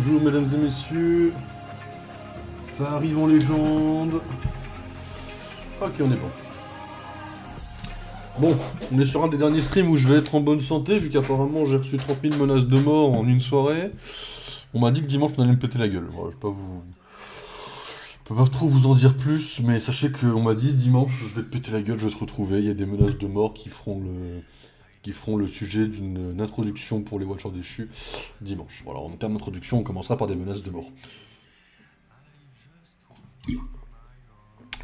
Bonjour mesdames et messieurs. Ça arrive en légende. Ok, on est bon. Bon, on est sur un des derniers streams où je vais être en bonne santé, vu qu'apparemment j'ai reçu 30 000 menaces de mort en une soirée. On m'a dit que dimanche on allait me péter la gueule. Voilà, je peux pas trop vous en dire plus, mais sachez qu'on m'a dit dimanche je vais te péter la gueule, je vais te retrouver. Il y a des menaces de mort qui feront le sujet d'une introduction pour les Watchers déchus dimanche. Voilà, en termes d'introduction, on commencera par des menaces de mort.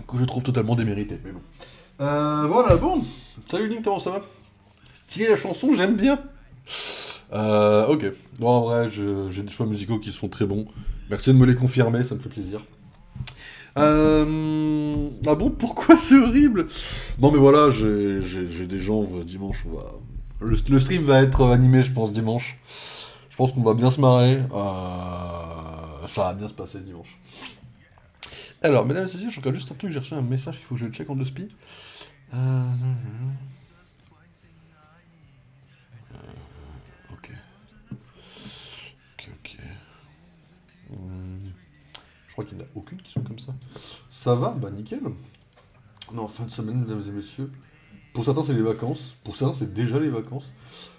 Que je trouve totalement démérité, mais bon. Voilà, bon. Salut Link, comment ça va? Stylé la chanson, j'aime bien. Ok. Bon, en vrai, j'ai des choix musicaux qui sont très bons. Merci de me les confirmer, ça me fait plaisir. Ah bon, pourquoi c'est horrible? Non mais voilà, j'ai des gens, dimanche, on va... Le stream va être animé, je pense, dimanche. Je pense qu'on va bien se marrer. Ça va bien se passer dimanche. Alors, mesdames et messieurs, je regarde juste un truc, j'ai reçu un message qu'il faut que je check en deux spi. Ok. Ok. Je crois qu'il n'y en a aucune qui sont comme ça. Ça va? Bah nickel. Non, fin de semaine, mesdames et messieurs. Pour certains, c'est les vacances. Pour certains, c'est déjà les vacances.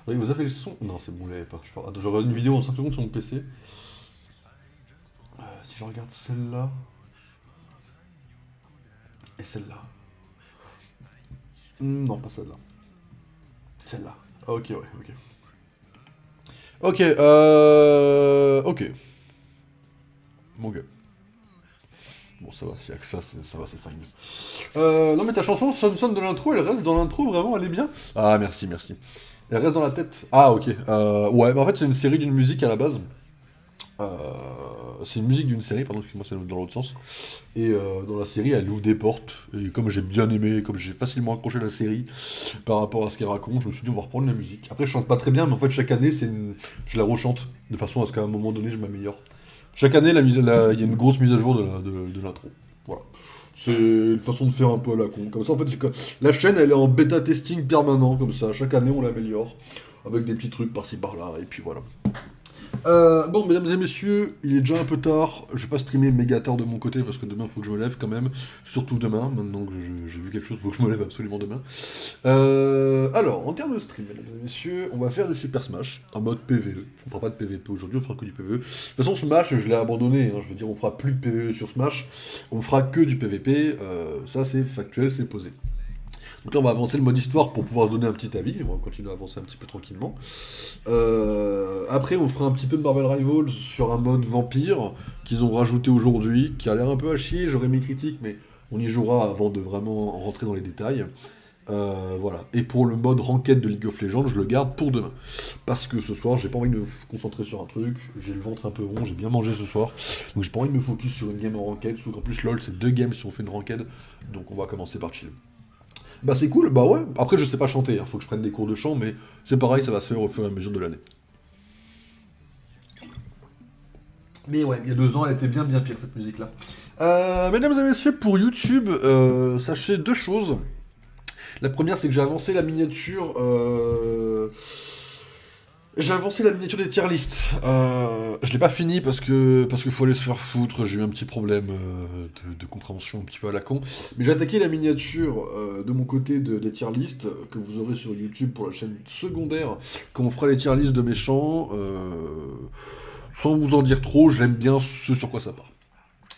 Oui, vous avez le son? Non, c'est bon, vous l'avez pas. Attends, je regarde une vidéo en 5 secondes sur mon PC. Si je regarde celle-là... Et celle-là. Non, pas celle-là. Celle-là. Ok, ouais, ok. Ok, ok. Ok. Bon, ça va, s'il y a que ça, ça va, c'est fine. Non, mais ta chanson sonne de l'intro, elle reste dans l'intro, vraiment, elle est bien. Ah, merci, merci. Elle reste dans la tête. Ah, ok. Ouais, bah en fait, c'est une série d'une musique à la base. Euh, c'est une musique d'une série, pardon, excuse-moi, c'est dans l'autre sens. Et dans la série, elle ouvre des portes. Et comme j'ai bien aimé, comme j'ai facilement accroché la série par rapport à ce qu'elle raconte, je me suis dit, on va reprendre la musique. Après, je chante pas très bien, mais en fait, chaque année, je la rechante, de façon à ce qu'à un moment donné, je m'améliore. Chaque année, il y a une grosse mise à jour de l'intro. Voilà. C'est une façon de faire un peu à la con. Comme ça, en fait, la chaîne, elle est en bêta testing permanent, comme ça. Chaque année, on l'améliore. Avec des petits trucs par-ci par-là, et puis voilà. Bon, mesdames et messieurs, il est déjà un peu tard. Je vais pas streamer méga tard de mon côté parce que demain, il faut que je me lève quand même. Surtout demain, maintenant que j'ai vu quelque chose, il faut que je me lève absolument demain. Alors, en termes de stream, mesdames et messieurs, on va faire du Super Smash en mode PvE. On fera pas de PvP aujourd'hui, on fera que du PvE. De toute façon, Smash, je l'ai abandonné. Hein. Je veux dire, on fera plus de PvE sur Smash. On fera que du PvP. Ça, c'est factuel, c'est posé. Donc là, on va avancer le mode histoire pour pouvoir se donner un petit avis. On va continuer à avancer un petit peu tranquillement. Après, on fera un petit peu de Marvel Rivals sur un mode vampire qu'ils ont rajouté aujourd'hui, qui a l'air un peu à chier. J'aurai mes critiques, mais on y jouera avant de vraiment rentrer dans les détails. Voilà. Et pour le mode ranked de League of Legends, je le garde pour demain. Parce que ce soir, j'ai pas envie de me concentrer sur un truc. J'ai le ventre un peu rond, j'ai bien mangé ce soir. Donc j'ai pas envie de me focus sur une game en ranked. Surtout qu'en plus, LoL, c'est 2 games si on fait une ranked. Donc on va commencer par chill. Bah c'est cool, bah ouais. Après je sais pas chanter, faut que je prenne des cours de chant, mais c'est pareil, ça va se faire au fur et à mesure de l'année. Mais ouais, il y a 2 ans, elle était bien bien pire cette musique-là. Mesdames et messieurs, pour YouTube, sachez 2 choses. La première, c'est que j'ai avancé la miniature. J'ai avancé la miniature des tier list. Je l'ai pas fini parce qu'il faut aller se faire foutre. J'ai eu un petit problème de compréhension un petit peu à la con. Mais j'ai attaqué la miniature de mon côté des tier list que vous aurez sur YouTube pour la chaîne secondaire quand on fera les tier list de méchants. Sans vous en dire trop, j'aime bien ce sur quoi ça part.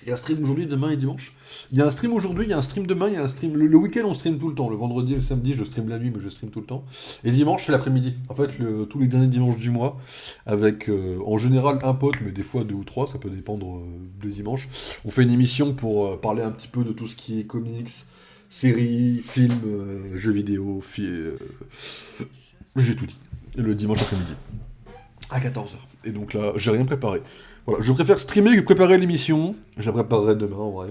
Il y a un stream aujourd'hui, demain et dimanche. Il y a un stream aujourd'hui, il y a un stream demain, il y a un stream... Le week-end, on stream tout le temps. Le vendredi et le samedi, je stream la nuit, mais je stream tout le temps. Et dimanche, c'est l'après-midi. En fait, tous les derniers dimanches du mois, avec en général un pote, mais des fois 2 ou 3, ça peut dépendre des dimanches. On fait une émission pour parler un petit peu de tout ce qui est comics, séries, films, jeux vidéo, j'ai tout dit. Le dimanche après-midi. À 14h. Et donc là, j'ai rien préparé. Voilà, je préfère streamer que préparer l'émission. Je la préparerai demain en vrai.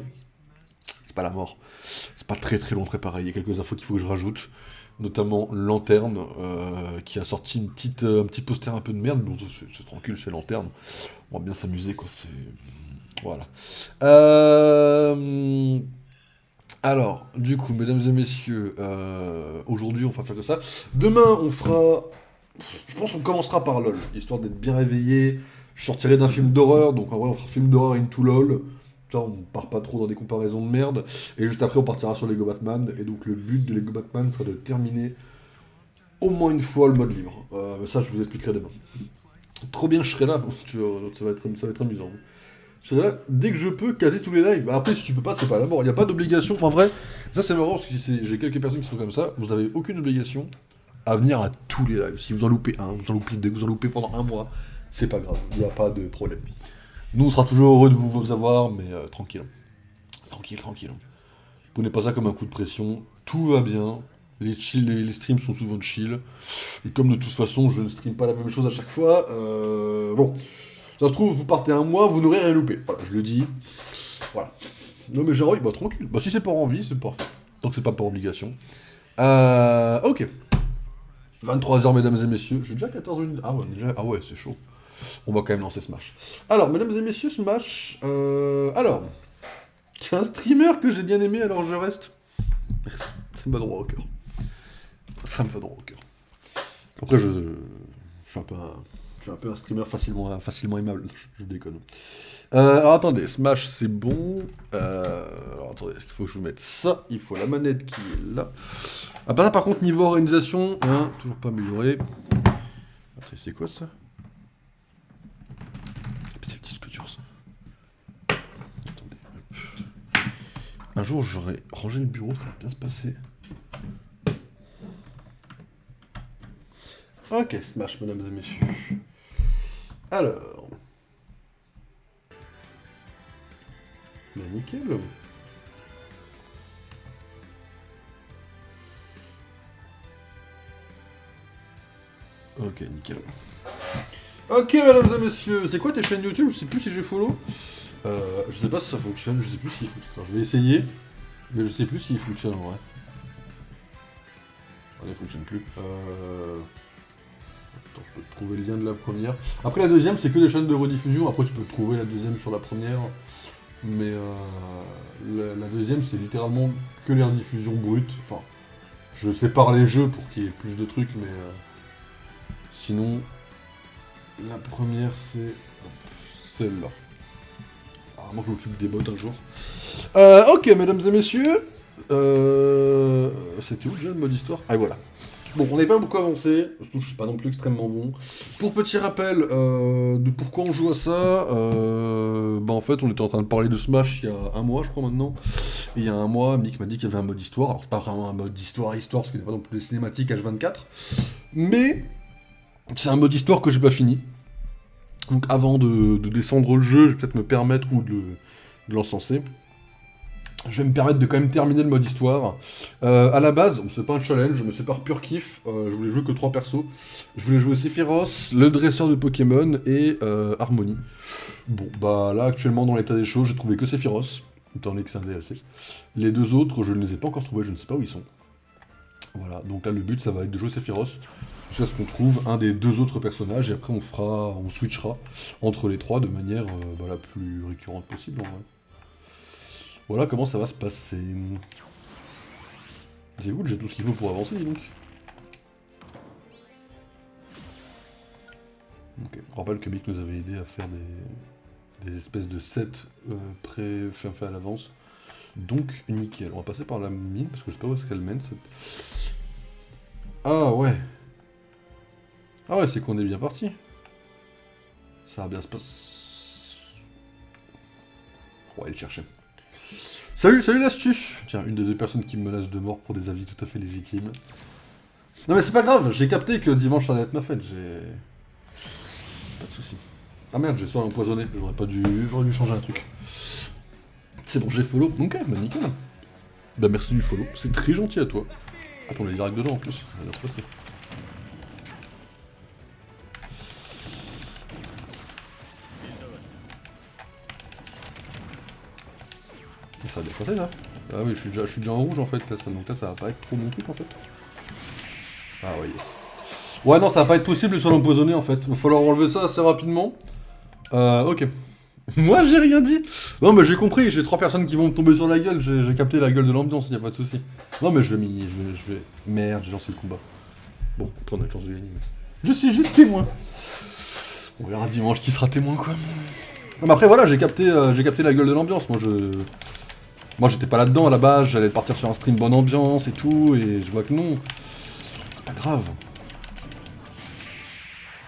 C'est pas la mort. C'est pas très très long préparé. Il y a quelques infos qu'il faut que je rajoute. Notamment Lanterne, qui a sorti un petit poster un peu de merde. Bon, c'est tranquille, c'est Lanterne. On va bien s'amuser, quoi. Voilà. Alors, du coup, mesdames et messieurs, aujourd'hui, on va faire que ça. Demain, on fera... Je pense qu'on commencera par LoL, histoire d'être bien réveillé, Je sortirai d'un film d'horreur, donc en vrai on fera film d'horreur into LOL. Ça, on part pas trop dans des comparaisons de merde. Et juste après on partira sur Lego Batman. Et donc le but de Lego Batman sera de terminer au moins une fois le mode libre. Ça je vous expliquerai demain. Trop bien, je serai là, ça va être amusant. Je serai là dès que je peux, caser tous les lives. Bah, après, si tu peux pas, c'est pas la mort. Il n'y a pas d'obligation. Enfin, vrai, ça c'est marrant parce que j'ai quelques personnes qui sont comme ça. Vous avez aucune obligation à venir à tous les lives. Si vous en loupez un, vous en loupez deux, vous en loupez pendant un mois, c'est pas grave. Il n'y a pas de problème. Nous, on sera toujours heureux de vous avoir, mais tranquille. Tranquille. Prenez pas ça comme un coup de pression. Tout va bien. Les streams sont souvent chill. Et comme de toute façon, je ne stream pas la même chose à chaque fois, bon. Ça se trouve, vous partez un mois, vous n'aurez rien loupé. Voilà, je le dis. Voilà. Non mais j'ai envie, bah tranquille. Bah si c'est par envie, c'est parfait. Tant que c'est pas par obligation. Ok. 23h, mesdames et messieurs. J'ai déjà 14 minutes. Ah ouais, c'est chaud. On va quand même lancer Smash. Alors, mesdames et messieurs, Smash. Alors. C'est un streamer que j'ai bien aimé, alors je reste. Merci. Ça me va droit au cœur. Après, je suis un peu un streamer facilement aimable. Je déconne. Alors attendez, Smash c'est bon. Alors attendez, il faut que je vous mette ça. Il faut la manette qui est là. Ah bah là, par contre, niveau organisation, hein, toujours pas amélioré. Attendez, c'est quoi ça? C'est le disque dur ça. Attendez. Hop. Un jour j'aurai rangé le bureau, ça va bien se passer. Ok, Smash, mesdames et messieurs. Alors. Bah, nickel. Ok, nickel. Ok, mesdames et messieurs, c'est quoi tes chaînes YouTube? Je sais plus si j'ai follow. Je sais pas si ça fonctionne, je sais plus s'il fonctionne. Alors, je vais essayer, mais je sais plus s'il fonctionne en vrai. Ah, il fonctionne plus. Attends, je peux te trouver le lien de la première. Après, la deuxième, c'est que des chaînes de rediffusion. Après, tu peux trouver la deuxième sur la première. Mais la deuxième, c'est littéralement que les rediffusions brutes. Enfin, je sépare les jeux pour qu'il y ait plus de trucs, mais sinon, la première, c'est celle-là. Alors, moi, je m'occupe des bots un jour. Ok, mesdames et messieurs. C'était où déjà le mode histoire? Ah, voilà. Bon, on n'est pas beaucoup avancé, surtout je suis pas non plus extrêmement bon. Pour petit rappel de pourquoi on joue à ça, bah en fait on était en train de parler de Smash il y a un mois je crois maintenant. Et il y a un mois, Mick m'a dit qu'il y avait un mode histoire, alors c'est pas vraiment un mode histoire, parce qu'il n'y a pas non plus des cinématiques H24. Mais c'est un mode histoire que j'ai pas fini. Donc avant de descendre le jeu, je vais peut-être me permettre ou de l'encenser. Je vais me permettre de quand même terminer le mode histoire. À la base, c'est pas un challenge, mais c'est par pur kiff. Je voulais jouer que 3 persos. Je voulais jouer Sephiroth, le dresseur de Pokémon et Harmony. Bon, bah là, actuellement, dans l'état des choses, j'ai trouvé que Sephiroth, étant donné que c'est un DLC. Les deux autres, je ne les ai pas encore trouvés, je ne sais pas où ils sont. Voilà, donc là, le but, ça va être de jouer Sephiroth, jusqu'à ce qu'on trouve un des deux autres personnages, et après, on switchera entre les trois de manière la plus récurrente possible, en vrai. Voilà comment ça va se passer. C'est cool, j'ai tout ce qu'il faut pour avancer, dis donc. Ok, je rappelle que Mick nous avait aidé à faire des espèces de sets faits à l'avance. Donc, nickel. On va passer par la mine, parce que je sais pas où est-ce qu'elle mène. Ah ouais. Ah ouais, c'est qu'on est bien parti. Ça va bien se passer. On va aller le chercher. Salut l'astuce. Tiens, une des deux personnes qui me menace de mort pour des avis tout à fait légitimes. Non mais c'est pas grave, j'ai capté que dimanche ça allait être ma fête, j'ai... Pas de soucis. Ah merde, j'ai soin empoisonné, j'aurais dû changer un truc. C'est bon, j'ai follow, ok, bah nickel. Bah merci du follow, c'est très gentil à toi. Hop, on est direct dedans en plus, ça va bien se passer. Ça va bien passer là. Ah oui, je suis déjà en rouge en fait, là, donc là ça va pas être trop mon truc en fait. Ah ouais, yes. Ouais, non, ça va pas être possible sur l'empoisonné en fait. Va falloir enlever ça assez rapidement. Ok. Moi j'ai rien dit. Non mais j'ai compris, j'ai 3 personnes qui vont me tomber sur la gueule, j'ai capté la gueule de l'ambiance, y a pas de souci. Non mais je vais... Merde, j'ai lancé le combat. Bon, après on a une chance de gagner. Je suis juste témoin. On verra dimanche qui sera témoin, quoi. Non, mais après, voilà, j'ai capté la gueule de l'ambiance. Moi, j'étais pas là-dedans à la base, j'allais partir sur un stream bonne ambiance et tout, et je vois que non. C'est pas grave.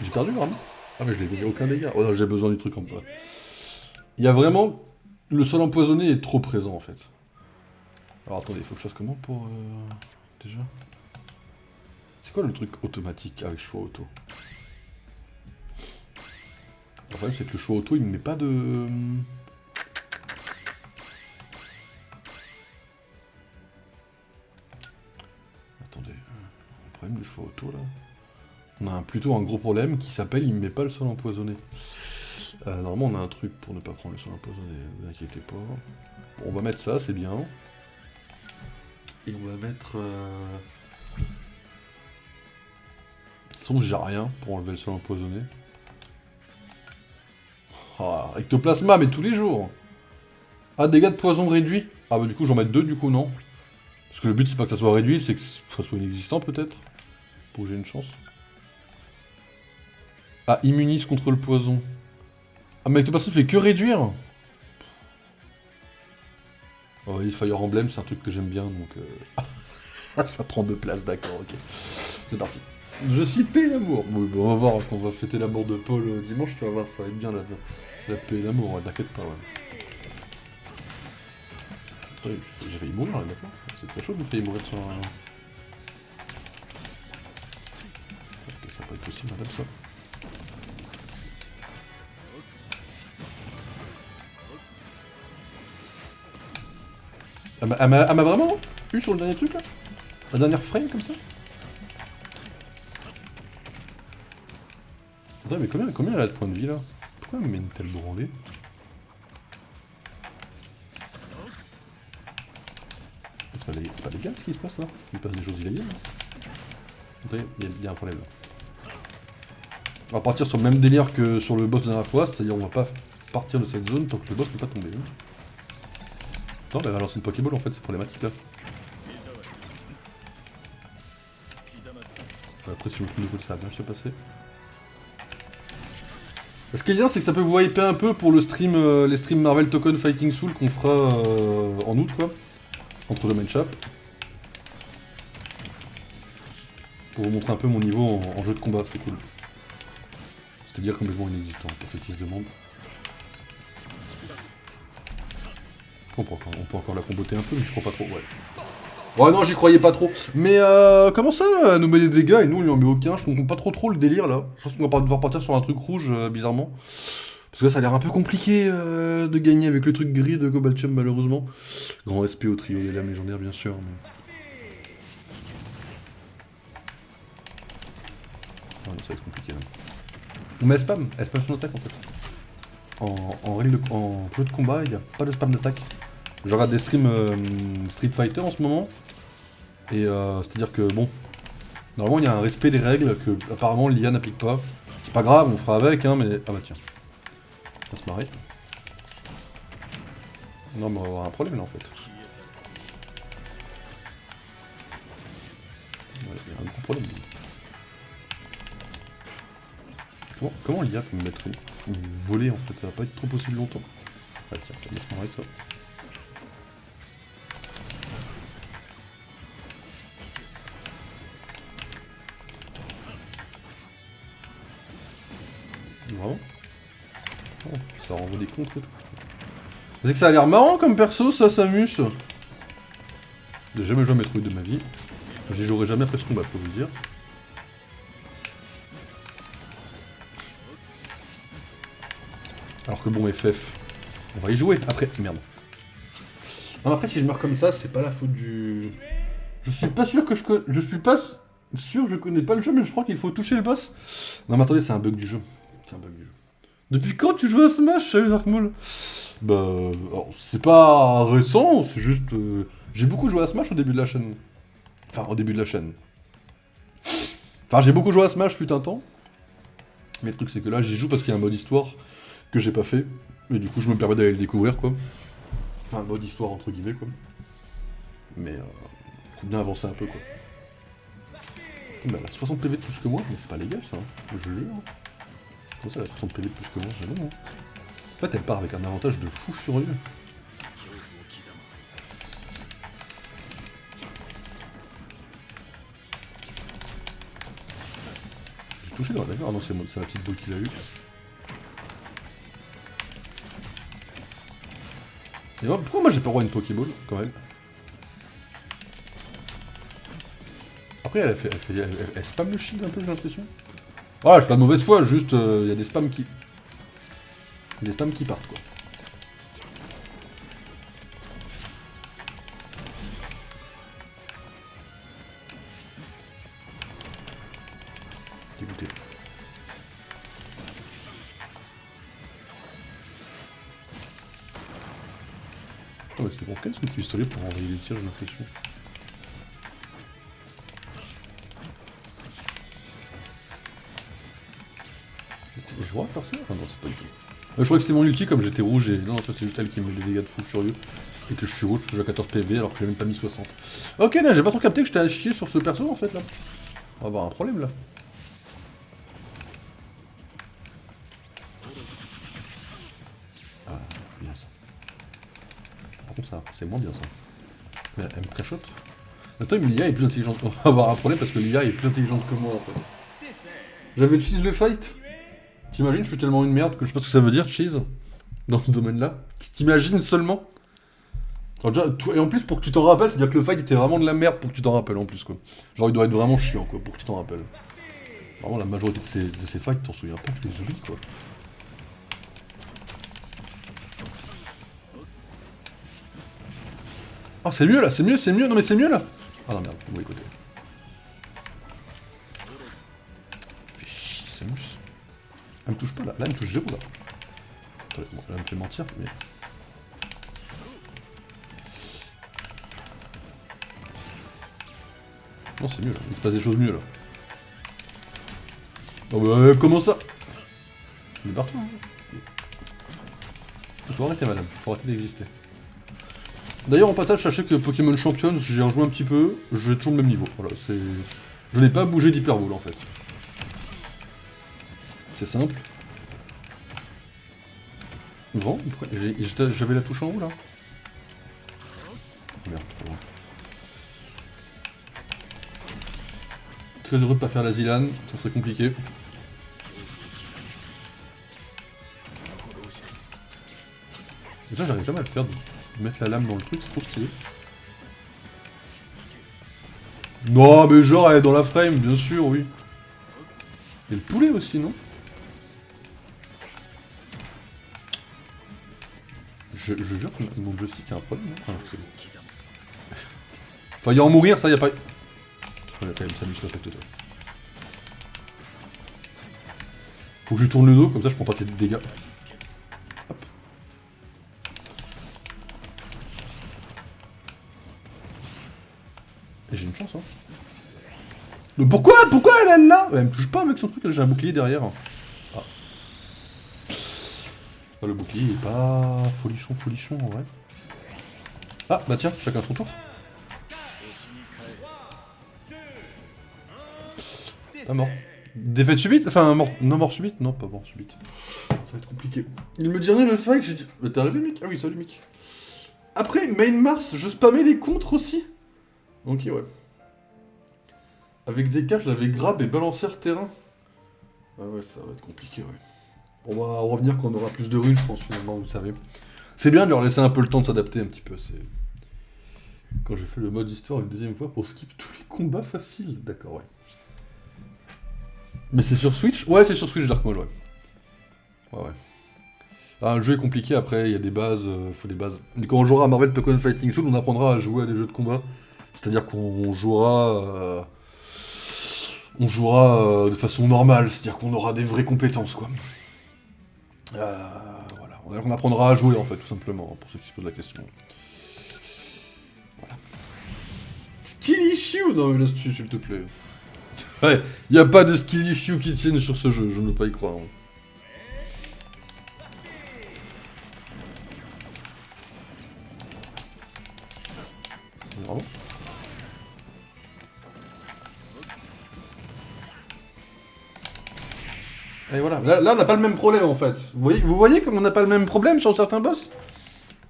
J'ai perdu, vraiment? Ah, mais je l'ai eu aucun dégât. Oh non, j'ai besoin du truc en bas. Il y a vraiment... Le sol empoisonné est trop présent, en fait. Alors, attendez, il faut que je fasse comment pour... Déjà... C'est quoi le truc automatique avec choix auto? Le problème, c'est que le choix auto, il ne met pas de... Attendez, le problème du choix auto, là... On a plutôt un gros problème qui s'appelle il ne met pas le sol empoisonné. Normalement, on a un truc pour ne pas prendre le sol empoisonné, ne vous inquiétez pas. Bon, on va mettre ça, c'est bien. Et on va mettre... De toute façon, j'ai rien pour enlever le sol empoisonné. Ah, ectoplasma, mais tous les jours. Ah, dégâts de poison réduits. Ah bah du coup, j'en mets 2 du coup, non? Parce que le but, c'est pas que ça soit réduit, c'est que ça soit inexistant peut-être. Pour que j'ai une chance. Ah, immunise contre le poison. Ah, mais ectoplasma fait que réduire. Oh oui, Fire Emblem, c'est un truc que j'aime bien, donc... ça prend 2 places, d'accord, ok. C'est parti. Je suis paix et l'amour. Oui, bon, on va voir quand on va fêter la mort de Paul dimanche, tu vas voir, ça va être bien la paix et l'amour, ouais, t'inquiète pas, ouais. Attendez, j'ai failli mourir là, d'accord? C'est très chaud de me failli mourir sur un... Ok, ça va pas être possible, madame, ça. Elle m'a vraiment eu sur le dernier truc là? La dernière frame comme ça? Attends, mais combien elle a de points de vie là? Pourquoi elle me met une telle branlée? C'est pas légal ce qui se passe là? Il passe des choses illégales là? Attendez, il y a un problème là. On va partir sur le même délire que sur le boss de la dernière fois, c'est-à-dire on va pas partir de cette zone tant que le boss n'est pas tombé. Non, mais elle va lancer une Pokéball en fait, c'est problématique là. Après, si je me trompe de coup, ça va bien se passer. Ce qui est bien, c'est que ça peut vous hyper un peu pour le stream, les streams Marvel Token Fighting Soul qu'on fera en août, quoi. Entre deux main shop. Pour vous montrer un peu mon niveau en jeu de combat, c'est cool. C'est-à-dire complètement inexistant, pour ceux qui se demandent. On peut encore la comboter un peu, mais je crois pas trop, ouais. Ouais, non, j'y croyais pas trop. Mais comment ça, elle nous met des dégâts et nous, on lui en met aucun? Je comprends pas trop le délire, là. Je pense qu'on va devoir partir sur un truc rouge, bizarrement. Parce que là, ça a l'air un peu compliqué de gagner avec le truc gris de Gobalchum, malheureusement. Grand respect au trio des lames légendaires, bien sûr. Mais... Ouais, ça va être compliqué, là. Mais elle spam son attaque, en fait. En jeu de combat, il n'y a pas de spam d'attaque. Je regarde des streams Street Fighter en ce moment. Et c'est-à-dire que, bon, normalement il y a un respect des règles que apparemment l'IA n'applique pas. C'est pas grave, on fera avec, hein, mais... Ah bah tiens. On va se marrer. Non, mais on va avoir un problème là en fait. Ouais, il y a un gros problème. Comment l'IA peut me mettre voler en fait? Ça va pas être trop possible longtemps. Ah tiens, ça va se marrer ça. Vraiment? Oh, ça renvoie des contres et tout. C'est que ça a l'air marrant comme perso, ça s'amuse. J'ai jamais joué à Metroid de ma vie. J'y jouerai jamais après ce combat, faut vous le dire. Alors que bon, FF, on va y jouer après. Merde. Non, après, si je meurs comme ça, c'est pas la faute du... Je suis pas sûr que je suis pas sûr, je connais pas le jeu, mais je crois qu'il faut toucher le boss. Non, mais attendez, c'est un bug du jeu. C'est un bug du jeu. Depuis quand tu joues à Smash, salut Dark Maul? Bah, c'est pas récent, c'est juste... J'ai beaucoup joué à Smash au début de la chaîne. Enfin, au début de la chaîne. Enfin, j'ai beaucoup joué à Smash, fut un temps. Mais le truc, c'est que là, j'y joue parce qu'il y a un mode histoire que j'ai pas fait. Et du coup, je me permets d'aller le découvrir, quoi. Enfin, un mode histoire, entre guillemets, quoi. Mais, faut bien avancer un peu, quoi. Bah, elle a 60 PV de plus que moi, mais c'est pas légal, ça. Hein. Je le jure. Comment ça, elle a 60 PV de plus que moi? Mais non, non. En fait, elle part avec un avantage de fou furieux. J'ai touché dans la bagarre. Ah non, c'est la petite boule qu'il a eue. Et pourquoi moi j'ai pas le droit à une Pokéball quand même? Après elle spam le shield un peu, j'ai l'impression. Voilà, je suis pas de mauvaise foi, juste il y a des spams qui. Des spams qui partent quoi. Dégoûté. Putain, mais c'est bon, qu'est-ce que tu pistolet pour envoyer des tirs, j'ai l'impression. Je vois faire ça? Ah non, c'est pas du tout. Je crois que c'était mon ulti comme j'étais rouge et. Non, c'est juste elle qui me met des dégâts de fou furieux. Et que je suis rouge parce que j'ai 14 PV alors que j'ai même pas mis 60. Ok, non, j'ai pas trop capté que j'étais à chier sur ce perso en fait là. On va avoir un problème là. Ah, c'est bien ça. Par contre, ça, c'est moins bien ça. Mais elle me pré-shot. Attends, mais l'IA est plus intelligente. On va avoir un problème parce que l'IA est plus intelligente que moi en fait. J'avais cheese le fight. T'imagines, je suis tellement une merde que je sais pas ce que ça veut dire, cheese, dans ce domaine-là. T'imagines seulement. Alors déjà, et en plus, pour que tu t'en rappelles, c'est-à-dire que le fight était vraiment de la merde pour que tu t'en rappelles en plus, quoi. Genre, il doit être vraiment chiant, quoi, pour que tu t'en rappelles. Vraiment, la majorité de ces fights, t'en souviens pas, tu les oublies, quoi. Ah, c'est mieux, là, c'est mieux, c'est mieux, non mais c'est mieux, là. Ah non, merde, bon, écoutez. Fais chier, c'est mieux. Elle me touche pas, là, elle me touche zéro, là. Attendez, bon, elle me fait mentir, mais... Non, c'est mieux, là. Il se passe des choses mieux, là. Oh bah, comment ça? Il est partout, hein. Faut arrêter, madame. Faut arrêter d'exister. D'ailleurs, en passage, sachez que Pokémon Champions, j'ai rejoué un petit peu, j'ai toujours le même niveau. Voilà, c'est... Je n'ai pas bougé d'Hyperball, en fait. C'est simple. Grand? J'avais la touche en haut, là? Merde, trop loin. Très heureux de pas faire la Zilan, ça serait compliqué. Déjà, j'arrive jamais à le faire, de mettre la lame dans le truc, c'est trop stylé. Non, mais genre, elle est dans la frame, bien sûr, oui. Et le poulet aussi, non? Je jure que mon joystick a un problème, non? Ah, c'est bon. Failli en mourir, ça y a pas... On a quand même s'amuser avec toi. Faut que je lui tourne le dos, comme ça je prends pas ces dégâts. Hop. Et j'ai une chance, hein. Mais pourquoi elle est là? Elle me touche pas avec son truc, j'ai un bouclier derrière. Ah. Le bouclier est pas folichon en vrai. Ah bah tiens, chacun son tour. Pas mort. Défaite subite? Enfin, mort... non, mort subite? Non, pas mort subite. Ça va être compliqué. Il me dit rien le fight, j'ai dit... Mais t'es arrivé, Mick? Ah oui, salut, Mick. Après, Main Mars, je spammais les contres aussi. Ok, ouais. Avec des cas, je l'avais grab et balancé terrain. Ah ouais, ça va être compliqué, ouais. On va revenir quand on aura plus de runes, je pense, finalement, vous savez. C'est bien de leur laisser un peu le temps de s'adapter un petit peu, c'est... Quand j'ai fait le mode histoire une deuxième fois pour skip tous les combats faciles. D'accord, ouais. Mais c'est sur Switch? Ouais, c'est sur Switch Dark Maul, ouais. Ouais, ouais. Ah, le jeu est compliqué, après, il y a des bases, faut des bases. Et quand on jouera à Marvel Pokémon Fighting Soul, on apprendra à jouer à des jeux de combat. C'est-à-dire qu'on jouera... on jouera de façon normale, c'est-à-dire qu'on aura des vraies compétences, quoi. Voilà. On apprendra à jouer, en fait, tout simplement, pour ceux qui se posent la question. Voilà. Skill issue? Non, mais laisse-tu, s'il te plaît. Ouais, y a pas de skill issue qui tienne sur ce jeu, je ne veux pas y croire. Bravo. Et voilà. Là, on n'a pas le même problème en fait. Vous voyez comme on n'a pas le même problème sur certains boss?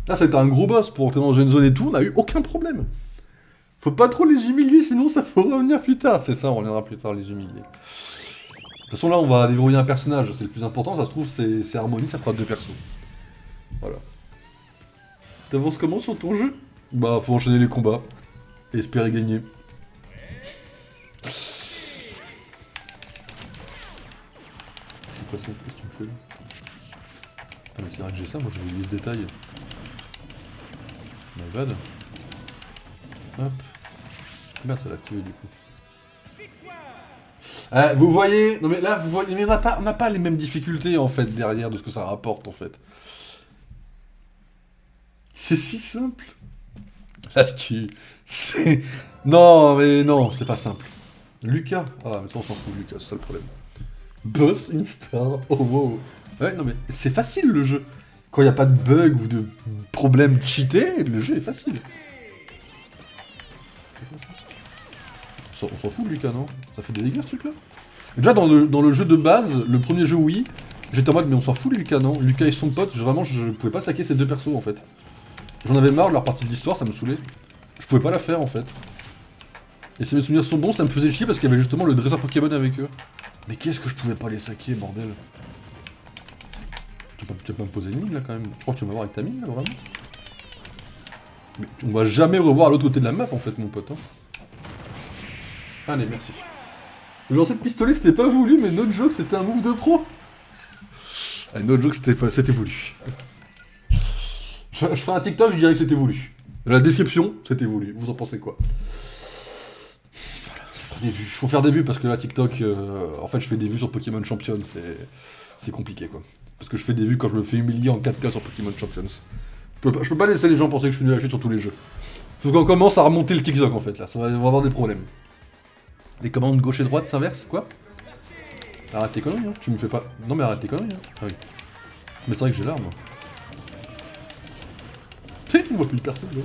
Là, c'était un gros boss pour entrer dans une zone et tout, on n'a eu aucun problème. Faut pas trop les humilier, sinon ça faut revenir plus tard. C'est ça, on reviendra plus tard les humilier. De toute façon, là, on va déverrouiller un personnage, c'est le plus important. Ça se trouve, c'est Harmonie, ça fera 2 persos. Voilà. T'avances comment sur ton jeu? Bah, faut enchaîner les combats. Et espérer gagner. C'est quoi ça? Qu'est-ce que tu me fais là? Ah mais c'est vrai que j'ai ça, moi j'avais oublié ce détail. My bad. Hop. Merde, ça l'a activé du coup. Vous voyez, non mais là, vous voyez, mais on n'a pas les mêmes difficultés en fait derrière de ce que ça rapporte en fait. C'est si simple. L'astuce. C'est... Non, mais non, c'est pas simple. Lucas. Ah, mais ça on s'en fout, Lucas, c'est ça le problème. Boss, une star. Oh wow. Ouais, non mais c'est facile le jeu. Quand il n'y a pas de bug ou de problème cheaté, le jeu est facile. On s'en fout de Lucas, non? Ça fait des dégâts ce truc là? Déjà dans le jeu de base, le premier jeu Wii, j'étais en mode mais on s'en fout de Lucas, non? Lucas et son pote, vraiment je pouvais pas saquer ces 2 persos en fait. J'en avais marre de leur partie de l'histoire, ça me saoulait. Je pouvais pas la faire en fait. Et si mes souvenirs sont bons, ça me faisait chier parce qu'il y avait justement le dresseur Pokémon avec eux. Mais qu'est-ce que je pouvais pas les saquer, bordel? Tu vas pas me poser une mine là quand même. Je crois que tu vas m'avoir avec ta mine là, vraiment. Mais on va jamais revoir à l'autre côté de la map en fait, mon pote. Hein. Allez, merci. Le lancer de pistolet c'était pas voulu, mais no joke c'était un move de pro. Ah, no joke c'était voulu. Je ferai un TikTok, je dirais que c'était voulu. La description, c'était voulu. Vous en pensez quoi? Voilà, ça fera des vues. Faut faire des vues parce que là, TikTok, en fait, je fais des vues sur Pokémon Champions, c'est compliqué quoi. Parce que je fais des vues quand je me fais humilier en 4K sur Pokémon Champions. Je peux pas laisser les gens penser que je suis nul à chier sur tous les jeux. Faut qu'on commence à remonter le TikTok en fait là, on va avoir des problèmes. Les commandes gauche et droite s'inversent, quoi? Arrête tes conneries, hein. Tu me fais pas... Non mais arrête tes conneries, hein. Ah oui. Mais c'est vrai que j'ai l'arme. Tu sais, on voit plus personne, là.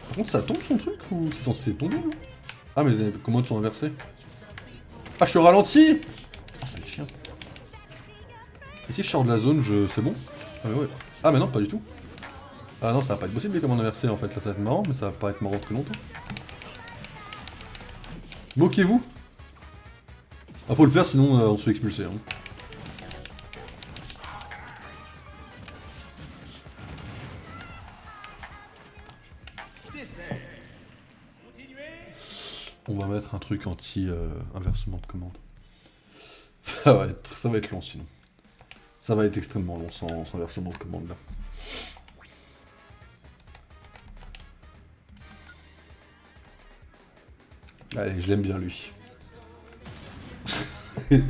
Par contre, ça tombe son truc, ou c'est censé tomber, non? Ah mais les commandes sont inversées. Ah, je suis ralenti! Ah, c'est le chien. Et si je sors de la zone, c'est bon? Ah mais ouais. Ah mais non, pas du tout. Ah non, ça va pas être possible les commandes inversées, en fait. Là, ça va être marrant, mais ça va pas être marrant très longtemps. Moquez-vous. Ah, faut le faire, sinon on se fait expulser. Hein. On va mettre un truc anti-inversement de commande. Ça va être long sinon. Ça va être extrêmement long sans inversement de commande là. Allez, je l'aime bien lui. Le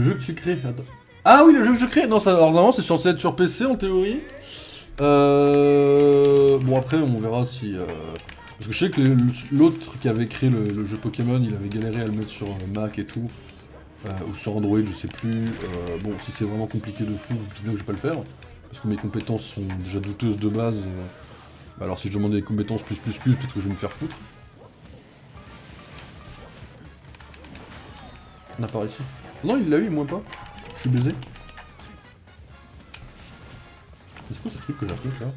jeu que tu crées, attends. Ah oui, le jeu que je crée. Non, ça, alors normalement c'est censé être sur PC en théorie. Bon après on verra si... Parce que je sais que l'autre qui avait créé le jeu Pokémon, il avait galéré à le mettre sur Mac et tout. Ou sur Android, je sais plus. Bon, si c'est vraiment compliqué de fou, je dis bien que je vais pas le faire. Parce que mes compétences sont déjà douteuses de base. Bah alors si je demande des compétences plus, peut-être que je vais me faire foutre. On a par ici. Non, il l'a eu, moi pas. Je suis baisé. C'est quoi ce truc que j'affronte là?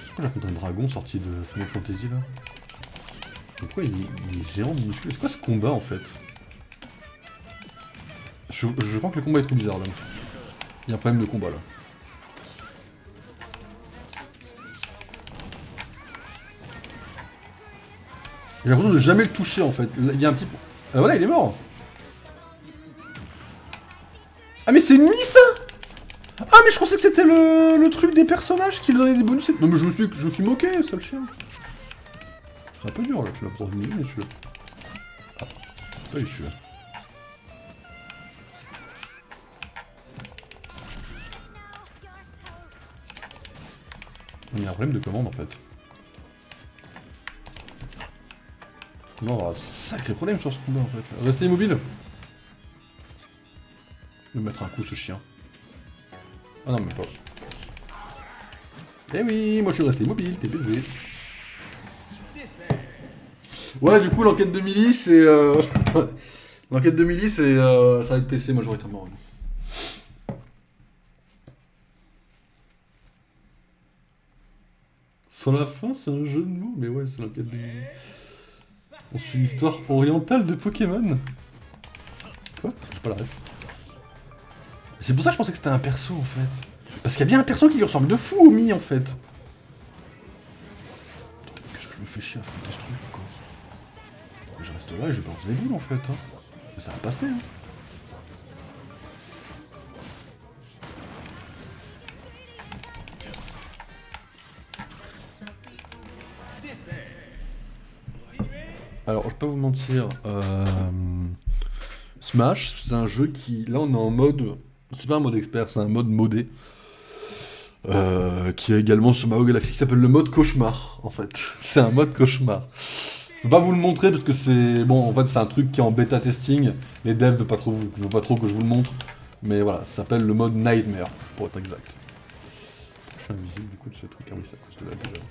Pourquoi j'affronte un dragon sorti de Final Fantasy là? Pourquoi il est géant, minuscule? C'est quoi ce combat en fait? Je crois que le combat est trop bizarre là. Il y a un problème de combat là. J'ai l'impression de jamais le toucher en fait. Il y a un petit... Ah voilà, il est mort. Ah mais c'est une mise ça? Ah mais je pensais que c'était le truc des personnages qui donnaient des bonus. Non mais je me suis moqué, ça le chien. C'est un peu dur là, tu l'as pourtant vu, mais tu l'as. Ah, pas eu celui-là. Il y a un problème de commande en fait. On va avoir un sacré problème sur ce combat en fait. Restez immobile. Je vais mettre un coup ce chien. Ah non mais pas. Eh oui, moi je suis resté immobile, t'es baisé. Ouais du coup l'enquête de Millie c'est L'enquête de Millie, c'est, ça va être PC majoritairement. Sur la fin, c'est un jeu de mots, mais ouais, c'est l'enquête de Millie. On suit l'histoire orientale de Pokémon. Quoi? J'ai pas la ref. C'est pour ça que je pensais que c'était un perso en fait. Parce qu'il y a bien un perso qui lui ressemble de fou au Mi en fait. Qu'est-ce que je me fais chier à foutre de ce truc quoi. Je reste là et je balance des boules en fait. Hein. Mais ça va passer hein. Alors je vais pas vous mentir, Smash c'est un jeu qui, là on est en mode, c'est pas un mode expert, c'est un mode modé. Qui est également sur Mario Galaxy, qui s'appelle le mode cauchemar, en fait. C'est un mode cauchemar. Je peux pas vous le montrer parce que c'est... Bon, en fait, c'est un truc qui est en bêta testing. Les devs veulent pas trop que je vous le montre. Mais voilà, ça s'appelle le mode Nightmare, pour être exact. Je suis invisible du coup de ce truc. Ah oui, c'est à cause de la bulle.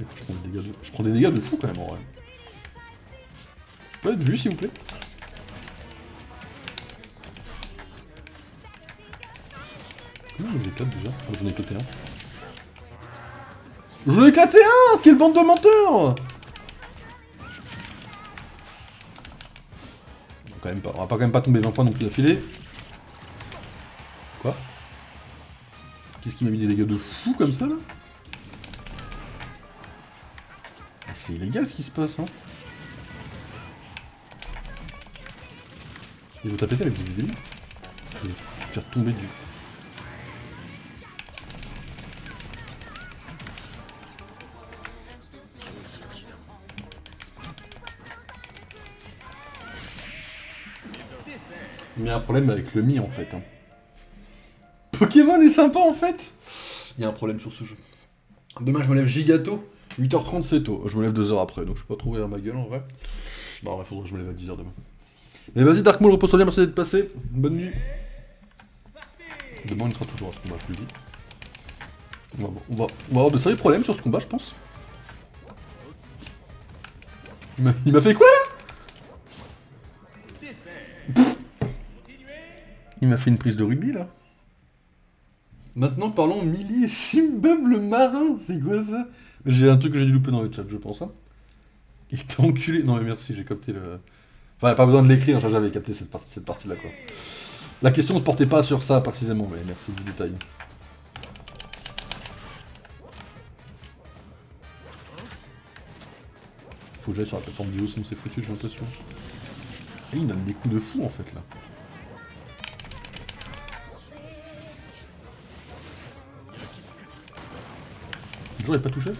Écoute, je prends des dégâts de fou quand même en vrai. Je peux être vu s'il vous plaît? Comment je les éclate déjà? Oh, j'en ai éclaté un. J'en ai éclaté un! Quelle bande de menteurs! Quand même pas. On va pas quand même pas tomber 20 fois non plus d'affilée. Quoi? Qu'est-ce qui m'a mis des dégâts de fou comme ça là? C'est illégal ce qui se passe hein. Il veut taper ça avec des délits. Je vais faire tomber du... Il y a un problème avec le Mi en fait. Hein. Pokémon est sympa en fait. Il y a un problème sur ce jeu. Demain je me lève gigato. 8h30 c'est tôt. Je me lève 2 heures après donc je peux pas trop ouvrir ma gueule en vrai. Bon il faudrait que je me lève à 10h demain. Mais vas-y Dark Maul, repose-toi bien, merci d'être passé. Bonne nuit. Demain on sera toujours à ce combat, je le dis. On va avoir de sérieux problèmes sur ce combat je pense. Il m'a fait quoi là? Il m'a fait une prise de rugby là. Maintenant parlons Millie et Simbum le marin, c'est quoi ça? J'ai un truc que j'ai dû louper dans le chat je pense. Hein. Il t'a enculé. Non mais merci, j'ai capté le... Enfin pas besoin de l'écrire, j'avais capté cette partie là quoi. La question se portait pas sur ça précisément, mais merci du détail. Faut que j'aille sur la plateforme du haut sinon c'est foutu j'ai l'impression. Et il donne des coups de fou en fait là. Toujours il est pas touché.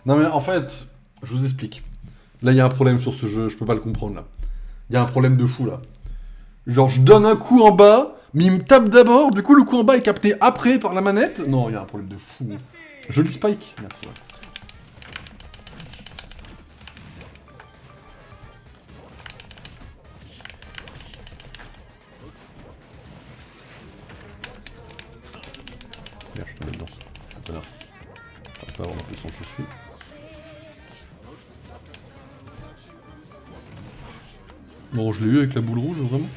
Non mais en fait, je vous explique. Là il y a un problème sur ce jeu, je peux pas le comprendre là. Il y a un problème de fou là. Genre je donne un coup en bas, mais il me tape d'abord, du coup le coup en bas est capté après par la manette. Non, il y a un problème de fou. Joli spike, merci. Ouais. Merde, je te mets dedans. Voilà. Je vais pas avoir l'impression que je suis. Bon, je l'ai eu avec la boule rouge, vraiment.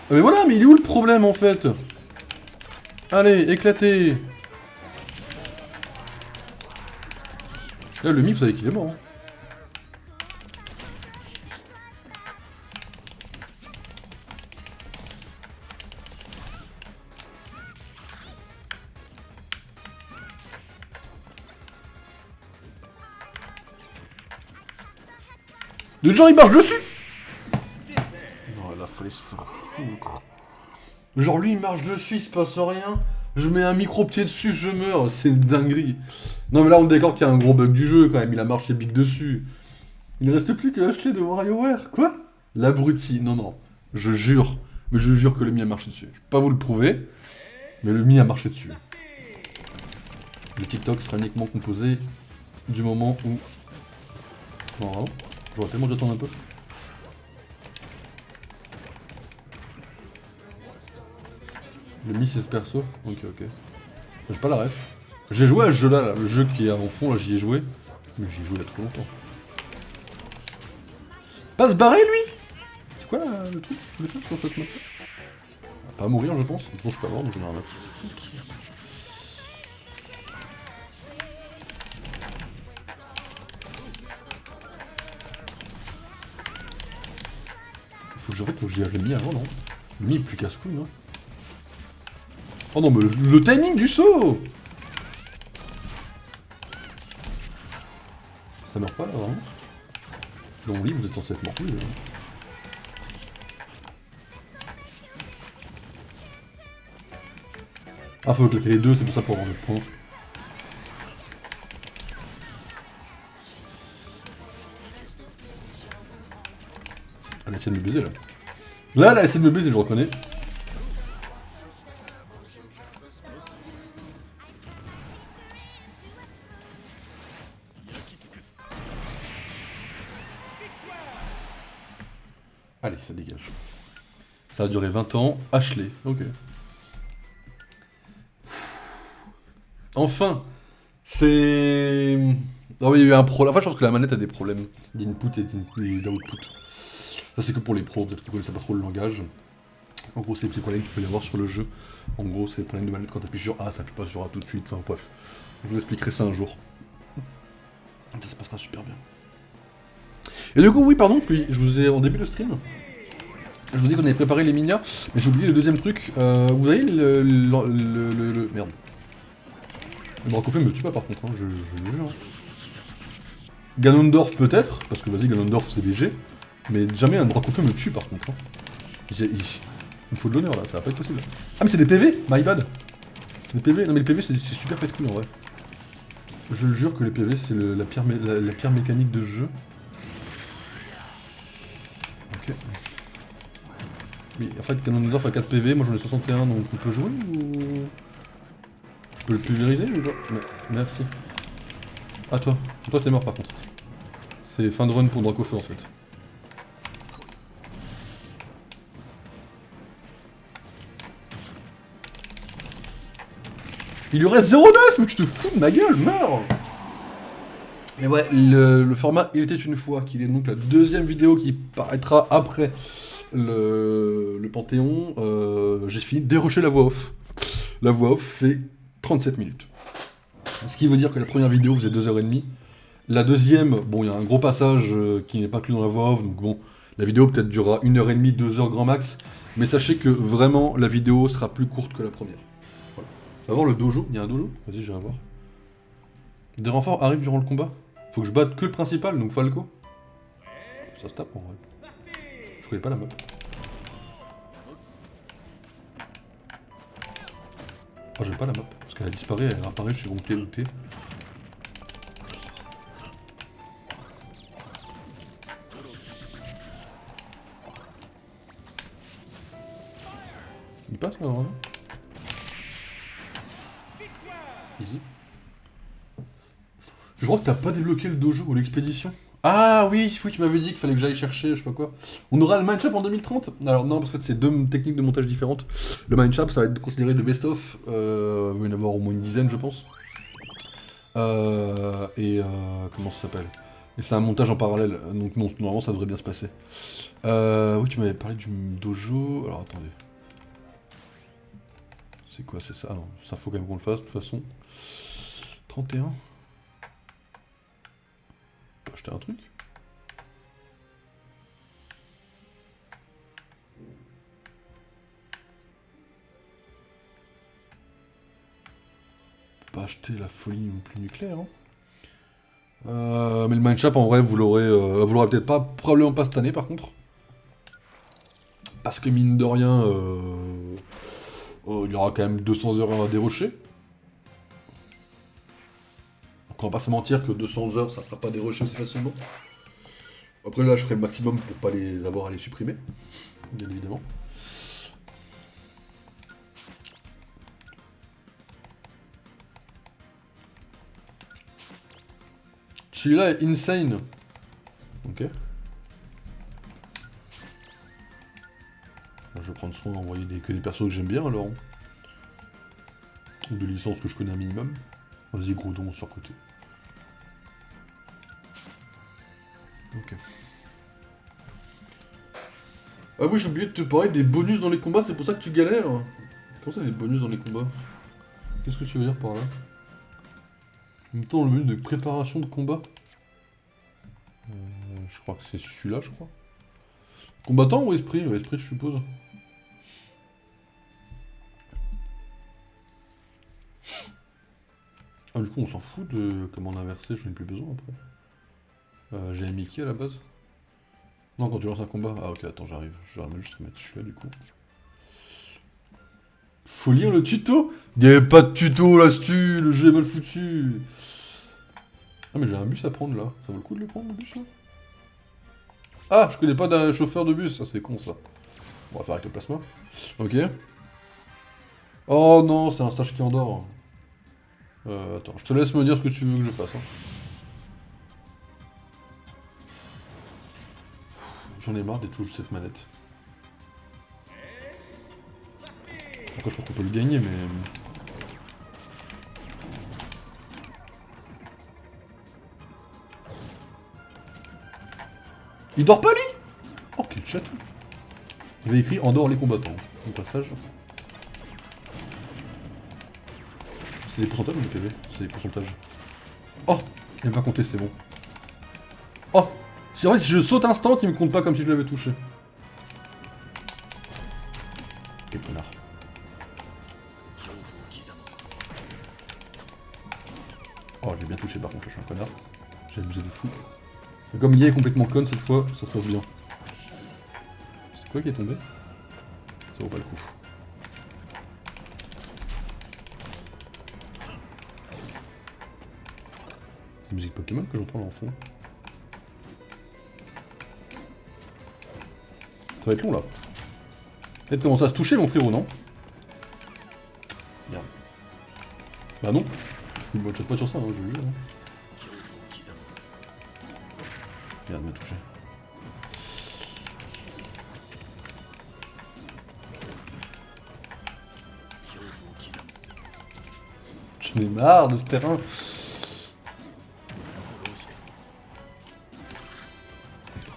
Ah mais voilà, mais il est où le problème en fait? Allez, éclatez. Là, le Mi, vous savez qu'il est mort. Hein. De gens, il marche dessus. Non, là, fallait se faire foutre. Genre, lui, il marche dessus, il se passe rien. Je mets un micro-pied dessus, je meurs. C'est une dinguerie. Non, mais là, on décore qu'il y a un gros bug du jeu, quand même. Il a marché big dessus. Il ne reste plus que Ashley de WarioWare. Quoi? L'abruti. Non, non. Je jure. Mais je jure que le Mi a marché dessus. Je peux pas vous le prouver. Mais le Mi a marché dessus. Le TikTok sera uniquement composé du moment où... Non, vraiment. J'aurais tellement dû attendre un peu. Le Mi c'est ce perso. Ok, ok. J'ai pas la ref. J'ai joué à ce jeu là, le jeu qui est en fond, là j'y ai joué. Mais j'y ai joué il y a trop longtemps. Pas se barrer lui. C'est quoi le truc que je voulais faire sur cette map? Pas mourir je pense, de toute façon je peux avoir donc j'en ai rien à foutre. Faut que j'y aille le Mi avant non? Le Mi est plus casse-couille non? Oh non mais le timing du saut! Ça meurt pas là vraiment? Dans mon lit vous êtes censé être mort plus déjà. Ah faut éclater les deux, c'est pour ça pour avoir le point. Elle a essayé de me baiser là. Là elle a essayé de me baiser, je reconnais. Allez, ça dégage. Ça a duré 20 ans. Ashley, ok. Enfin, c'est... Non mais il y a eu un problème. Enfin je pense que la manette a des problèmes d'input et d'output. Ça c'est que pour les pros, peut-être que vous connaissez pas trop le langage. En gros c'est les petits problèmes qu'il peut y avoir sur le jeu. En gros c'est les problèmes de manette quand t'appuies sur A, ça appuie pas sur A tout de suite, enfin bref. Je vous expliquerai ça un jour. Ça se passera super bien. Et du coup oui pardon, parce que je vous ai en début de stream, je vous ai dit qu'on avait préparé les minas, mais j'ai oublié le deuxième truc. Vous voyez le... Merde. Le Dracofeu me tue pas par contre, hein, je le jure. Ganondorf peut-être, parce que vas-y Ganondorf c'est léger, mais jamais un Dracofeu me tue par contre. Hein. Il me faut de l'honneur là, ça va pas être possible. Ah mais c'est des PV, my bad. C'est des PV, non mais les PV c'est super fait de couilles en vrai. Je le jure que les PV c'est la pire mécanique de jeu. Ok. Mais en fait Ganondorf a 4 PV, moi j'en ai 61 donc on peut jouer ou... Je peux le pulvériser ou pas? Merci. Ah toi. Toi t'es mort par contre. C'est fin de run pour Dracofeu en fait. Il lui reste 0,9, mais tu te fous de ma gueule, meurs! Mais ouais, le format Il était une fois, qui est donc la deuxième vidéo qui paraîtra après le Panthéon, j'ai fini de dérocher la voix off. La voix off fait 37 minutes. Ce qui veut dire que la première vidéo faisait 2h30. La deuxième, bon, il y a un gros passage qui n'est pas inclus dans la voix off, donc bon, la vidéo peut-être durera 1h30, 2h grand max, mais sachez que vraiment, la vidéo sera plus courte que la première. Voilà. On va voir le dojo, il y a un dojo? Vas-y, j'irai voir. Des renforts arrivent durant le combat? Faut que je batte que le principal, donc Falco. Ça se tape en vrai. Je connais pas la map. Oh, j'aime pas la map, parce qu'elle a disparu, elle réapparaît, je suis bon looté. Il passe là, vraiment? Easy. Je crois que t'as pas débloqué le dojo ou l'expédition. Ah oui, tu m'avais dit qu'il fallait que j'aille chercher, je sais pas quoi. On aura le Mindshop en 2030? Alors non, parce que c'est deux techniques de montage différentes. Le Mindshop, ça va être considéré le best-of. Il va y en avoir au moins une dizaine, je pense. Comment ça s'appelle? Et c'est un montage en parallèle, donc non, normalement ça devrait bien se passer. Oui, tu m'avais parlé du dojo... Alors attendez. C'est quoi, c'est ça? Non, ça faut quand même qu'on le fasse, de toute façon. 31. On peut acheter un truc? On peut pas acheter la folie non plus nucléaire, hein. Mais le Mindshop, en vrai, vous l'aurez peut-être pas, probablement pas cette année, par contre. Parce que mine de rien, il y aura quand même 200 heures à dérocher. Donc on va pas se mentir que 200 heures, ça sera pas déroché aussi facilement. Après là, je ferai le maximum pour pas les avoir à les supprimer, bien évidemment. Celui-là est insane. Ok. Je vais prendre soin d'envoyer que des persos que j'aime bien alors. Ou de licences que je connais un minimum. Vas-y, gros don sur côté. Ok. Ah oui, j'ai oublié de te parler des bonus dans les combats, c'est pour ça que tu galères. Comment ça, des bonus dans les combats? Qu'est-ce que tu veux dire par là? En même temps, le menu de préparation de combat. Je crois que c'est celui-là, je crois. Combattant ou esprit? Esprit, je suppose. Ah, du coup, on s'en fout de comment l'inverser, j'en ai plus besoin après. J'ai mis qui à la base? Non, quand tu lances un combat. Ah, ok, attends, j'arrive. Je vais juste mettre celui-là du coup. Faut lire le tuto? Y'avait pas de tuto là-dessus, le jeu est mal foutu. Ah, mais j'ai un bus à prendre là. Ça vaut le coup de le prendre le bus là? Ah, je connais pas d'un chauffeur de bus, ça c'est con ça. On va faire avec le plasma. Ok. Oh non, c'est un stage qui endort. Attends, je te laisse me dire ce que tu veux que je fasse. Hein. J'en ai marre des touches de cette manette. Après, je pense qu'on peut le gagner, mais... Il dort pas lui? Oh, quel chat. J'avais écrit en dehors les combattants. Au passage. C'est des pourcentages ou des PV? C'est des pourcentages. Oh, il m'a pas compté, c'est bon. Oh, c'est vrai que si je saute instant, il me compte pas comme si je l'avais touché. Quel connard. Oh, j'ai bien touché par contre, je suis un connard. J'ai abusé de fou. Mais comme Guy est complètement conne cette fois, ça se passe bien. C'est quoi qui est tombé? Ça vaut pas le coup. C'est musique Pokémon que j'entends là en fond. Ça va être long là. Peut-être commencer à se toucher mon frérot, non? Merde. Bah non. Il me one-shot pas sur ça, hein, je le jure. Hein. Merde, il m'a touché. J'en ai marre de ce terrain.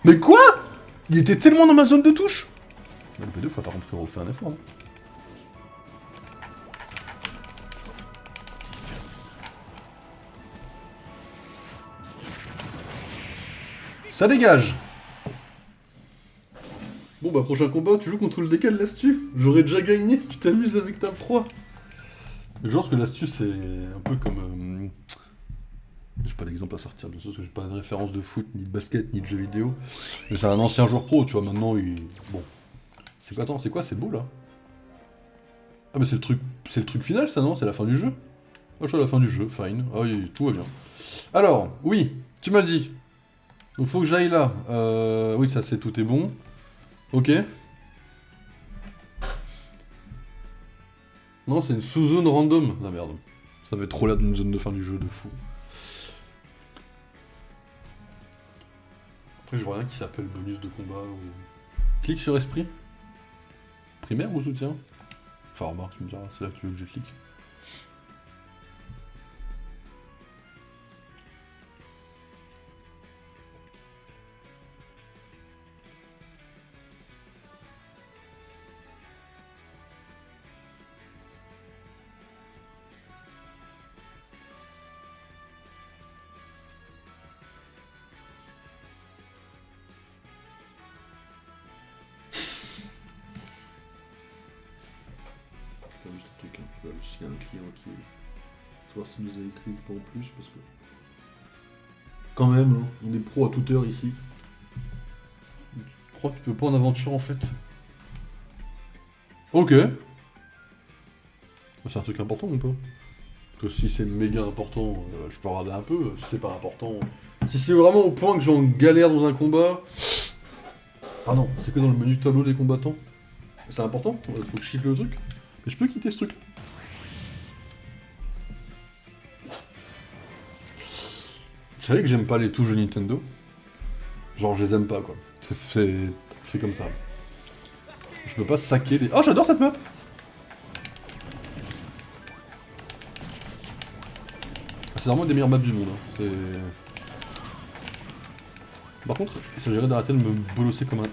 Mais quoi? Il était tellement dans ma zone de touche. Le P2, faut par contre frérot, fait un effort. Hein. Ça dégage. Bon bah prochain combat, tu joues contre le décal l'astuce. J'aurais déjà gagné, tu t'amuses avec ta proie. Je pense que l'astuce c'est un peu comme... J'ai pas d'exemple à sortir bien sûr, parce que j'ai pas de référence de foot, ni de basket, ni de jeux vidéo. Mais c'est un ancien joueur pro, tu vois, maintenant il... Bon. C'est quoi, attends, c'est quoi, c'est beau là? Ah mais c'est le truc final ça non? C'est la fin du jeu? Ah je suis à la fin du jeu, fine. Ah oui, tout va bien. Alors, oui, tu m'as dit. Donc faut que j'aille là. Oui, ça c'est tout est bon. Ok. Non, c'est une sous-zone random. Ah merde. Ça va être trop là d'une zone de fin du jeu de fou. Après, je vois rien qui s'appelle bonus de combat ou... Clique sur esprit. Primaire ou soutien? Enfin, remarque, tu me diras, c'est là que tu veux que je clique. Juste un truc, hein. Je vais aussi un client qui... Savoir s'il nous a écrit pas en plus, parce que... Quand même, hein, on est pro à toute heure ici. Je crois que tu peux pas en aventure en fait. Ok. C'est un truc important ou pas? Que si c'est méga important, je peux regarder un peu. Si c'est pas important... Si c'est vraiment au point que j'en galère dans un combat... Ah non, c'est que dans le menu tableau des combattants. C'est important, faut que je quitte le truc. Mais je peux quitter ce truc. Vous savez que j'aime pas les touches de Nintendo? Genre je les aime pas quoi. C'est comme ça. Je peux pas saquer les... Oh j'adore cette map! C'est vraiment des meilleures maps du monde. Hein. C'est... Par contre, il s'agirait d'arrêter de me bolosser comme un...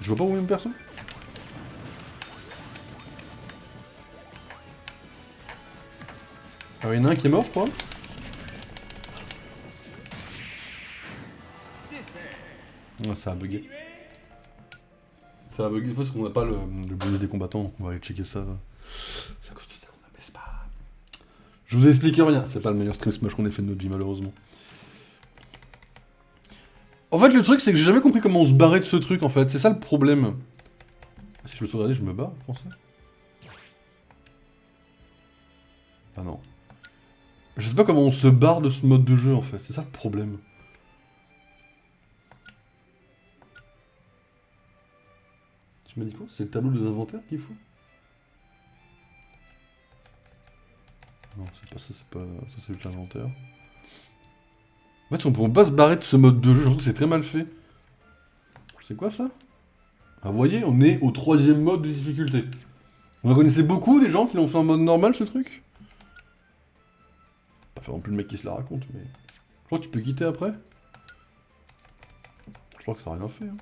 Je vois pas où est mon perso. Alors il y en a un qui est mort, je crois. Ouais, ça a bugué. Ça a bugué parce qu'on n'a pas le bonus des combattants, donc on va aller checker ça. C'est à cause de ça qu'on a pas. Je vous explique rien, c'est pas le meilleur stream Smash qu'on ait fait de notre vie, malheureusement. En fait, le truc, c'est que j'ai jamais compris comment on se barrait de ce truc, en fait. C'est ça le problème. Si je veux sauvegarder, je me barre, je pense. Ah non. Je sais pas comment on se barre de ce mode de jeu, en fait. C'est ça le problème. Tu m'as dit quoi? C'est le tableau des inventaires qu'il faut? Non, c'est pas ça, c'est pas... Ça, c'est juste l'inventaire. En fait, on peut pas se barrer de ce mode de jeu, je trouve que c'est très mal fait. C'est quoi ça? Ah, vous voyez, on est au 3ème mode de difficulté. Vous en connaissez beaucoup des gens qui l'ont fait en mode normal, ce truc? Pas faire non plus le mec qui se la raconte, mais... Je crois que tu peux quitter après? Je crois que ça a rien fait, hein.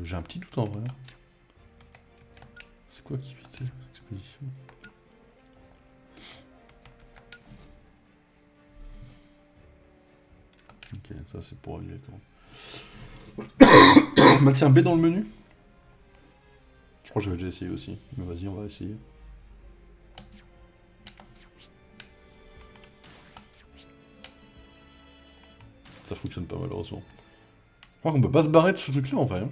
J'ai un petit doute en vrai. C'est quoi activité? Expédition. Ok, ça c'est pour régler quand. Maintien B dans le menu. Je crois que j'avais déjà essayé aussi. Mais vas-y, on va essayer. Ça fonctionne pas malheureusement. Je crois qu'on peut pas se barrer de ce truc là en vrai. Hein.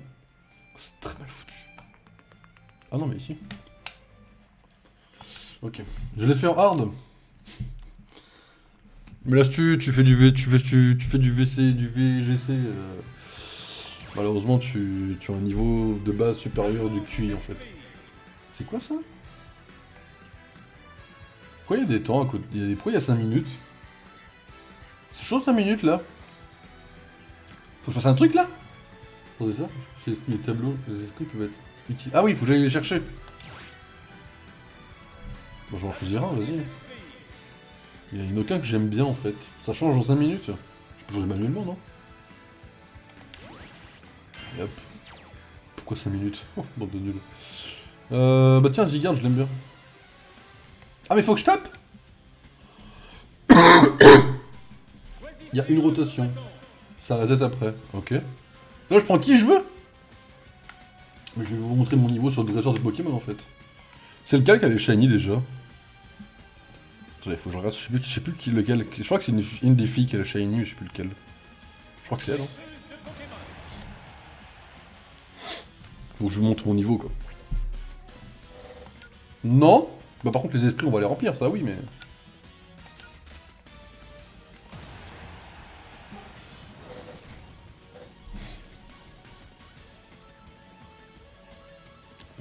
C'est très mal foutu. Ah non mais ici. Ok. Je l'ai fait en hard. Mais là si tu fais du VC, du VGC, malheureusement tu as un niveau de base supérieur du QI en fait. C'est quoi ça? Pourquoi il y a des temps à côté? Pourquoi il y a 5 minutes? C'est chaud 5 minutes là? Faut que je fasse un truc là? Attendez ça, les tableaux, les esprits peuvent être utiles. Ah oui, faut que j'aille les chercher. Bon, je vais en choisir un, vas-y. Il y en a aucun que j'aime bien en fait. Ça change en 5 minutes. Je peux changer manuellement, non? Et hop. Pourquoi 5 minutes? Oh, bande de nul. Bah tiens, Zygarde, je l'aime bien. Ah mais faut que je tape. Il y a une rotation. Ça reset après, ok. Là je prends qui je veux. Mais je vais vous montrer mon niveau sur le dresseur de Pokémon en fait. C'est lequel qui a les shiny déjà? Attendez, faut que je regarde, je sais plus qui, lequel. Je crois que c'est une des filles qui a le shiny, mais je sais plus lequel. Je crois que c'est elle, hein. Faut que je vous montre mon niveau quoi. Non. Bah par contre les esprits on va les remplir, ça oui mais...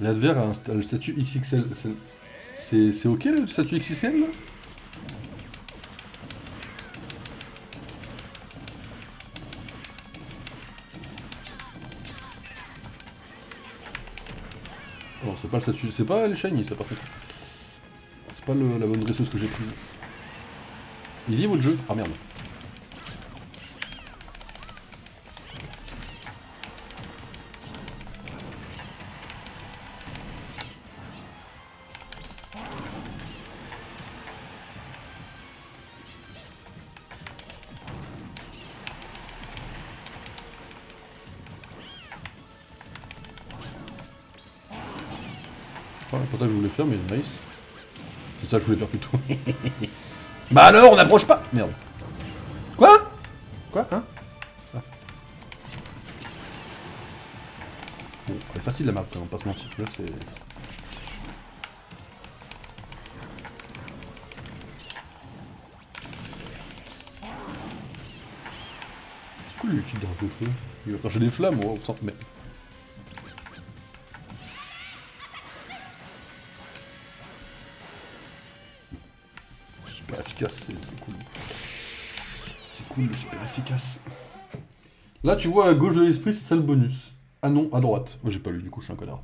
L'adversaire a le statut XXL. C'est ok le statut XXL là? Non, c'est pas le statut, c'est pas les shiny ça par contre. C'est pas la bonne dresseuse que j'ai prise. Easy votre jeu? Ah merde. Ouais, pas ça que je voulais faire, mais nice. C'est ça que je voulais faire plutôt. Bah alors, on n'approche pas. Merde. Quoi? Quoi? Hein? Ah. Bon, elle est facile la map, on va pas se mentir. Là, c'est... C'est cool le type drape de feu. Il va cracher des flammes, ouais, mais... Super efficace, c'est cool. C'est cool, super efficace. Là, tu vois, à gauche de l'esprit, c'est ça le bonus. Ah non, à droite. Moi j'ai pas lu, du coup je suis un connard.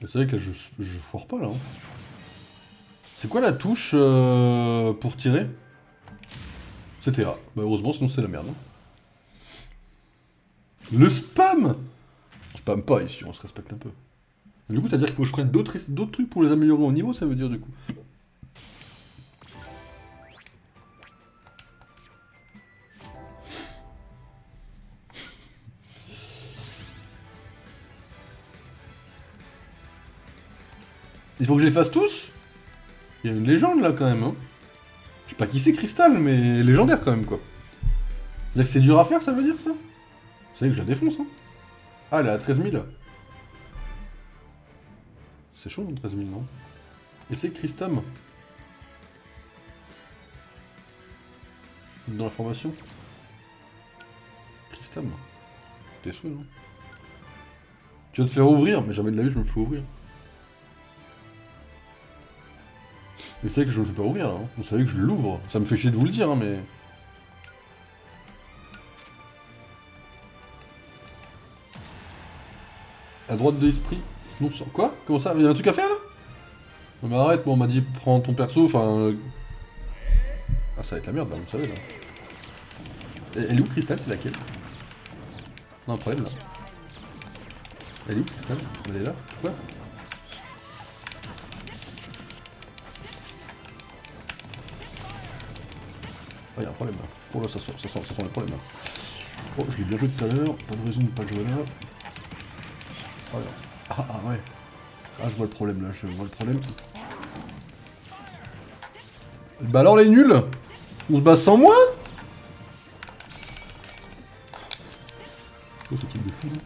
C'est vrai que là je foire pas là. Hein. C'est quoi la touche pour tirer? C'était A. Bah heureusement sinon c'est la merde. Hein. Le spam! On spam pas ici, on se respecte un peu. Du coup ça veut dire qu'il faut que je prenne d'autres trucs pour les améliorer au niveau, ça veut dire du coup. Il faut que je les fasse tous? Il y a une légende là quand même. Hein. Je sais pas qui c'est Crystal, mais légendaire quand même quoi. C'est-à-dire que c'est dur à faire, ça veut dire ça? C'est vrai que je la défonce, hein. Ah, elle est à 13 000. C'est chaud, 13 000, non? Et c'est Christam. Dans la formation. Christam. T'es sûr, non? Tu vas te faire ouvrir, mais jamais de la vie je me fais ouvrir. Mais c'est vrai que je me fais pas ouvrir là. Hein. Vous savez que je l'ouvre. Ça me fait chier de vous le dire, hein, mais. À droite de l'esprit. Non, quoi? Comment ça? Il y a un truc à faire là? Non mais arrête, moi on m'a dit prends ton perso, enfin. Ah ça va être la merde là, vous le savez là. Elle est où Crystal? C'est laquelle? Non, un problème là. Elle est où Crystal? Elle est là? Pourquoi? Oh, y'a un problème là. Oh là, ça sent le problème là. Oh, je l'ai bien joué tout à l'heure, pas de raison de pas le jouer là. Oh là. Ah ouais. Ah, je vois le problème là, je vois le problème. Bah alors les nuls? On se bat sans moi? Oh, ce truc de fou là.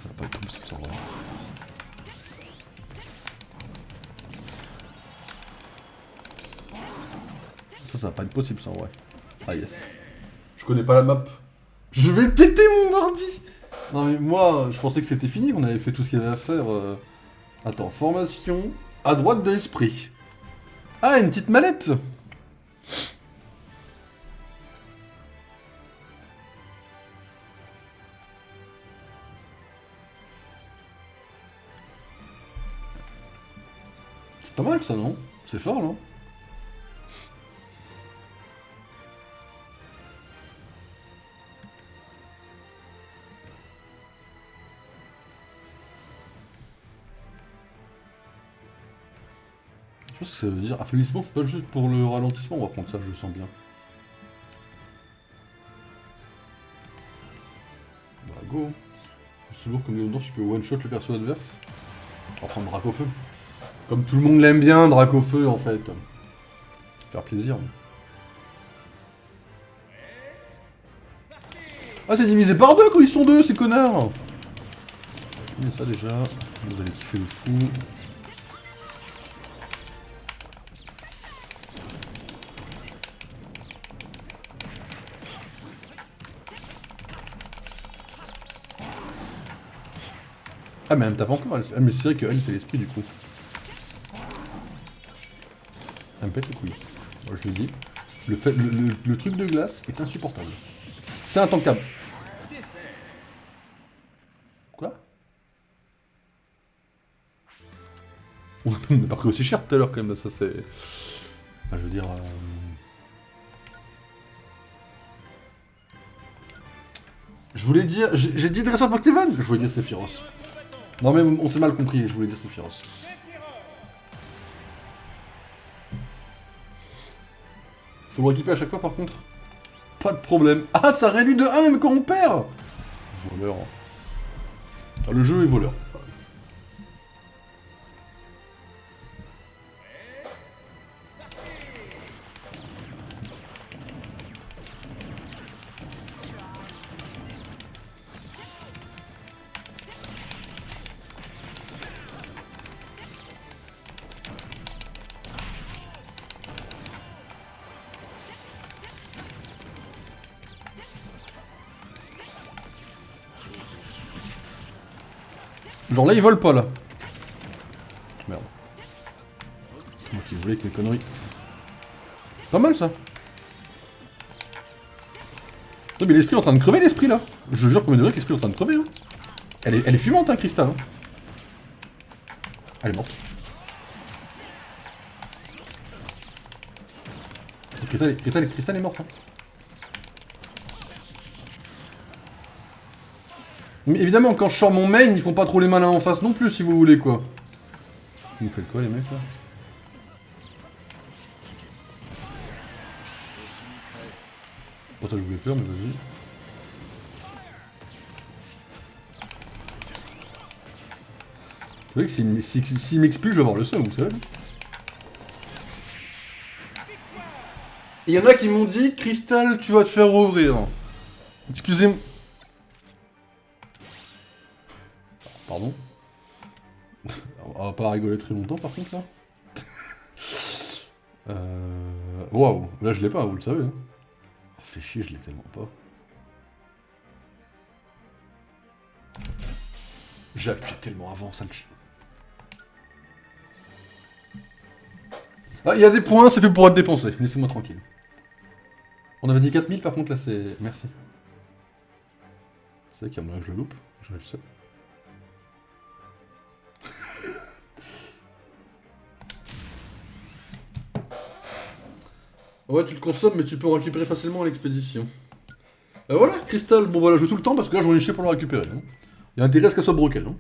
Ça va pas être possible sans voir. Ça va pas être possible sans vrai. Ah yes. Je connais pas la map. Je vais péter mon ordi! Non mais moi, je pensais que c'était fini, qu'on avait fait tout ce qu'il y avait à faire. Attends, formation, à droite de l'esprit. Ah, une petite mallette! C'est pas mal ça, non? C'est fort, non? Je pense que ça veut dire affaiblissement, c'est pas juste pour le ralentissement, on va prendre ça, je le sens bien. Bah go. C'est lourd comme dedans, je peux one-shot le perso adverse. On va prendre Dracofeu. Comme tout le monde l'aime bien, Dracofeu en fait. Faire plaisir. Ah, c'est divisé par deux quand ils sont deux, ces connards! Mais ça déjà, vous allez kiffer le fou. Ah mais elle me tape encore, elle. Ah mais c'est vrai qu'elle c'est l'esprit du coup. Elle me pète les couilles. Moi je le dis. Le truc de glace est insupportable. C'est intankable. Quoi? On n'a pas pris aussi cher tout à l'heure quand même, ça c'est... Enfin, je veux dire... Je voulais dire... J'ai dit dresseur Pokémon. Je voulais dire Sephiroth. Non mais on s'est mal compris, je voulais dire Sephiroth. Faut le récupérer à chaque fois par contre. Pas de problème. Ah, ça réduit de 1 même quand on perd. Voleur. Ah, le jeu est voleur. Genre là, il vole pas, là. Merde. C'est moi qui voulais avec mes conneries. Pas mal, ça. Non, mais l'esprit est en train de crever, l'esprit, là. Je jure comme une vraie que l'esprit est en train de crever, hein. Elle est fumante, hein, Crystal. Hein. Elle est morte. Crystal est morte, hein. Mais évidemment, quand je sors mon main, ils font pas trop les malins en face non plus, si vous voulez, quoi. Vous faites quoi, les mecs, là? Pas ça que je voulais faire, mais vas-y. C'est vrai que s'il m'expulse, je vais avoir le seum, vous savez. Il y en a qui m'ont dit, Crystal, tu vas te faire ouvrir. Excusez-moi. Pardon. On va pas rigoler très longtemps, par contre, là. Waouh, là je l'ai pas, vous le savez. Hein. Oh, fait chier, je l'ai tellement pas. J'ai appuyé tellement avant, ça le chien. Ah, il y a des points, c'est fait pour être dépensé. Laissez-moi tranquille. On avait dit 4000, par contre, là, c'est... Merci. C'est vrai qu'il y a moyen que je le loupe. J'aurais le seul. Ouais, tu le consommes, mais tu peux en récupérer facilement à l'expédition. Voilà, Crystal. Bon, voilà, je joue tout le temps parce que là, j'en ai chier pour le récupérer. Hein. Il y a intérêt à ce qu'elle soit broken. Hein.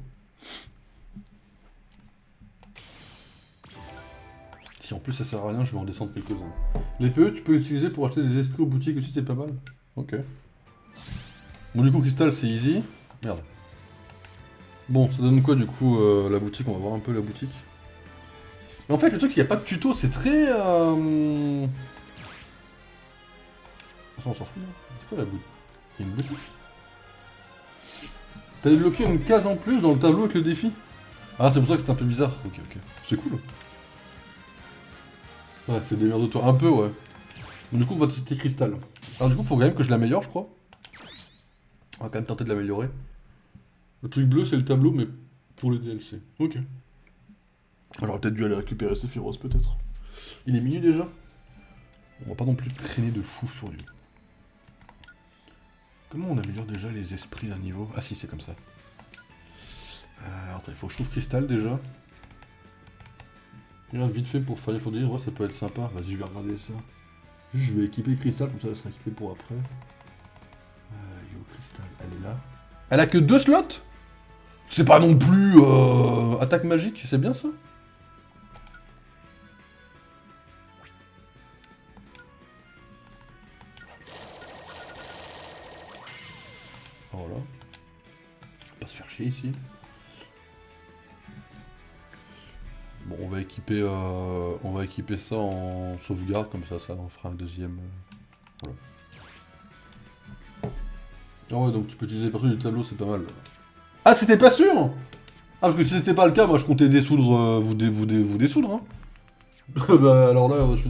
Si en plus ça sert à rien, je vais en descendre quelques-uns. Les PE, tu peux utiliser pour acheter des esprits aux boutiques aussi, c'est pas mal. Ok. Bon, du coup, Crystal, c'est easy. Merde. Bon, ça donne quoi, du coup, la boutique? On va voir un peu la boutique. Mais en fait, le truc, c'est qu'il n'y a pas de tuto, c'est très... Ça, on s'en fout, là. C'est quoi la boutique? Il y a une boutique. T'as débloqué une case en plus dans le tableau avec le défi? Ah, c'est pour ça que c'est un peu bizarre. Ok, ok. C'est cool. Ouais, c'est des merdes de toi. Un peu, ouais. Donc, du coup, on va tester Crystal. Alors, du coup, faut quand même que je l'améliore, je crois. On va quand même tenter de l'améliorer. Le truc bleu, c'est le tableau, mais pour le DLC. Ok. Alors, peut-être dû aller récupérer Sephiroth, peut-être. Il est minuit déjà. On va pas non plus traîner de fou sur lui. Comment on améliore déjà les esprits d'un niveau? Ah si, c'est comme ça. Attends, il faut que je trouve Crystal déjà. Regarde vite fait pour faire, il faut dire, ouais, ça peut être sympa. Vas-y, je vais regarder ça. Juste, je vais équiper Crystal, comme ça elle sera équipée pour après. Yo, Crystal, elle est là. Elle a que 2 slots? C'est pas non plus attaque magique, c'est bien ça? Voilà. On va pas se faire chier ici. Bon, on va équiper ça en sauvegarde, comme ça en fera un deuxième. Voilà. Ah ouais, donc tu peux utiliser les persos du tableau, c'est pas mal. Ah, c'était pas sûr? Ah, parce que si c'était pas le cas, moi je comptais dessoudre, vous dessoudre, hein. Bah alors là, je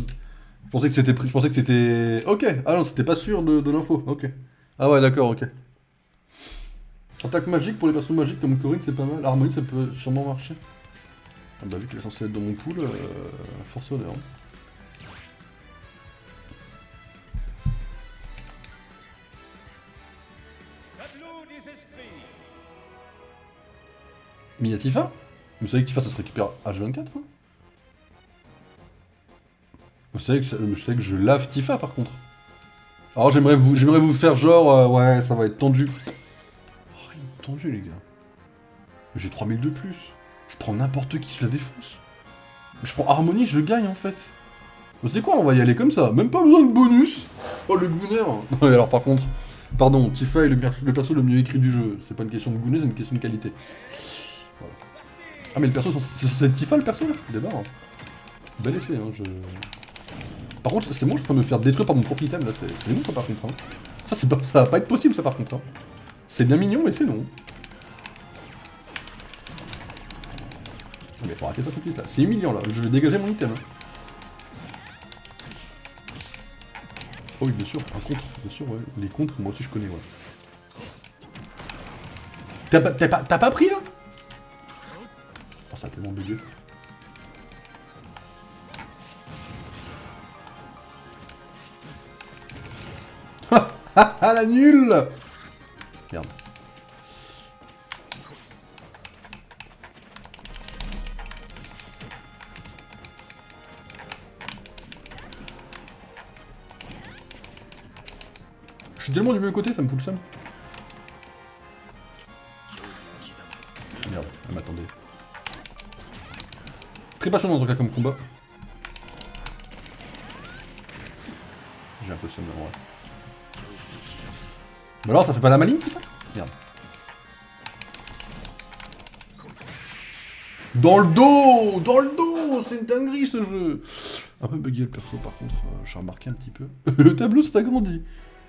pensais que c'était... Je pensais que c'était... Ok, ah non, c'était pas sûr de l'info, ok. Ah ouais, d'accord, ok. Attaque magique pour les persos magiques comme Corinne, c'est pas mal. Harmonie, ça peut sûrement marcher. Ah bah vu qu'il est censé être dans mon pool, force honneur. Mais il y a Tifa? Vous savez que Tifa ça se récupère H24 hein? Vous savez que je lave Tifa par contre. Alors j'aimerais vous faire genre, ouais ça va être tendu. Oh, il est tendu les gars. J'ai 3000 de plus. Je prends n'importe qui, je la défonce. Je prends Harmonie, je gagne en fait. C'est quoi, on va y aller comme ça. Même pas besoin de bonus. Oh le Gunner. Ouais alors par contre, pardon, Tifa est le perso le mieux écrit du jeu. C'est pas une question de Gunner, c'est une question de qualité. Voilà. Ah mais le perso, c'est Tifa le perso là? Débarre. Bel essai hein, je... Par contre, c'est moi je peux me faire détruire par mon propre item là, c'est non ça par contre. Hein. Ça va pas être possible ça par contre. Hein. C'est bien mignon mais c'est non. Mais faut arrêter ça tout de suite là. C'est humiliant là, je vais dégager mon item. Hein. Oh oui bien sûr, un contre, bien sûr ouais. Les contres moi aussi je connais ouais. T'as pas pris là? ça a tellement bugué. Ah la nulle! Merde. Je suis tellement du mauvais côté, ça me fout le seum. Merde, elle m'attendait. Très passionnant en tout cas comme combat. J'ai un peu de seum là, ouais. Mais alors, ça fait pas la maligne tout ça? Merde. Dans le dos! Dans le dos! C'est une dinguerie ce jeu! Un peu bugué le perso par contre, j'ai remarqué un petit peu. Le tableau s'est agrandi.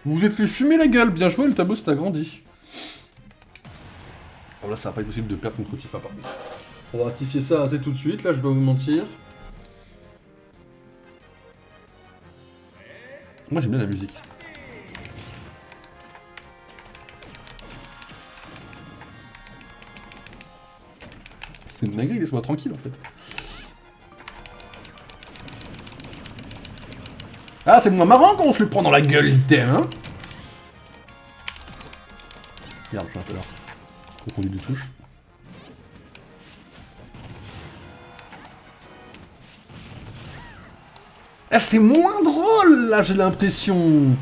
Vous vous êtes fait fumer la gueule, bien joué, le tableau s'est agrandi. Oh là, ça va pas être possible de perdre contre Tifa par contre. On va rectifier ça assez tout de suite, là je vais pas vous mentir. Moi j'aime bien la musique. C'est une dinguerie, laisse-moi tranquille en fait. Ah, c'est moins marrant quand on se le prend dans la gueule, l'item, hein. Merde, je suis un peu là. Confondu de touche. Ah, c'est moins drôle, là, j'ai l'impression.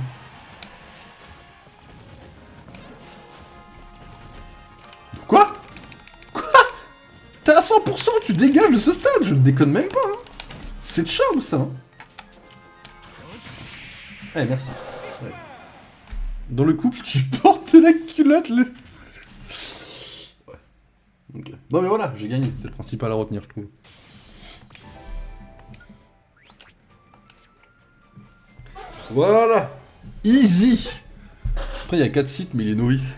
Quoi? Quoi? T'es à 100%, tu dégages de ce stade, je ne déconne même pas, hein. C'est de charme, ça, hein. Eh, merci. Ouais. Dans le couple, tu portes la culotte, les... Ouais. Ok. Non mais voilà, j'ai gagné, c'est le principal à retenir, je trouve. Voilà. Easy. Après, il y a 4 sites, mais il est novice.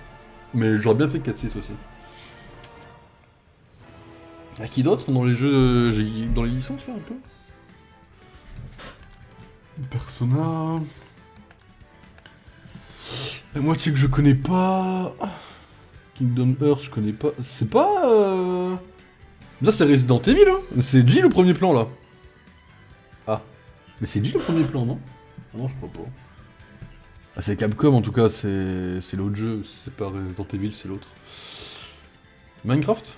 Mais j'aurais bien fait 4 sites aussi. Y'a qui d'autre dans les jeux, dans les licences, là, un peu? Persona... La moitié que je connais pas... Kingdom Hearts, je connais pas... C'est pas... Ça, c'est Resident Evil, hein. C'est G le premier plan, là. Ah. Mais c'est G le premier plan, non? Ah non, je crois pas. Ah, c'est Capcom, en tout cas, c'est l'autre jeu. Si c'est pas Resident Evil, c'est l'autre. Minecraft?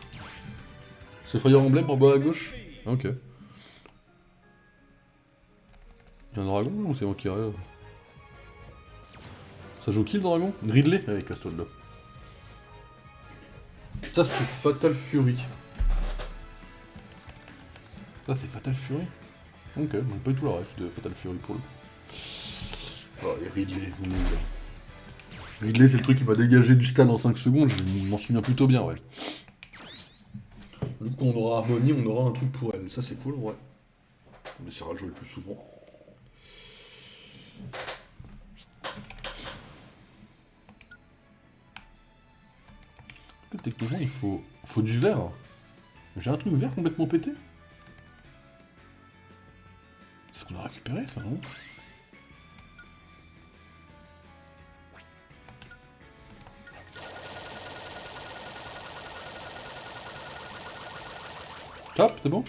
C'est Fire Emblem en bas à gauche? Ah, ok. Y'a un dragon ou c'est moi qui rêve? Ça joue qui le dragon? Ridley? Allez, casse-toi de là. Ça, c'est Fatal Fury. Ça, c'est Fatal Fury? Ok, donc pas du tout la ref de Fatal Fury pour le coup. Oh, et Ridley, on est où là? Ridley, c'est le truc qui m'a dégagé du stade en 5 secondes, je m'en souviens plutôt bien, ouais. Vu qu'on aura Harmonie, on aura un truc pour elle. Ça, c'est cool, ouais. On essaiera de jouer le plus souvent. Techniquement, il faut du verre. J'ai un truc vert complètement pété. C'est ce qu'on a récupéré, ça, non? Top, c'est bon?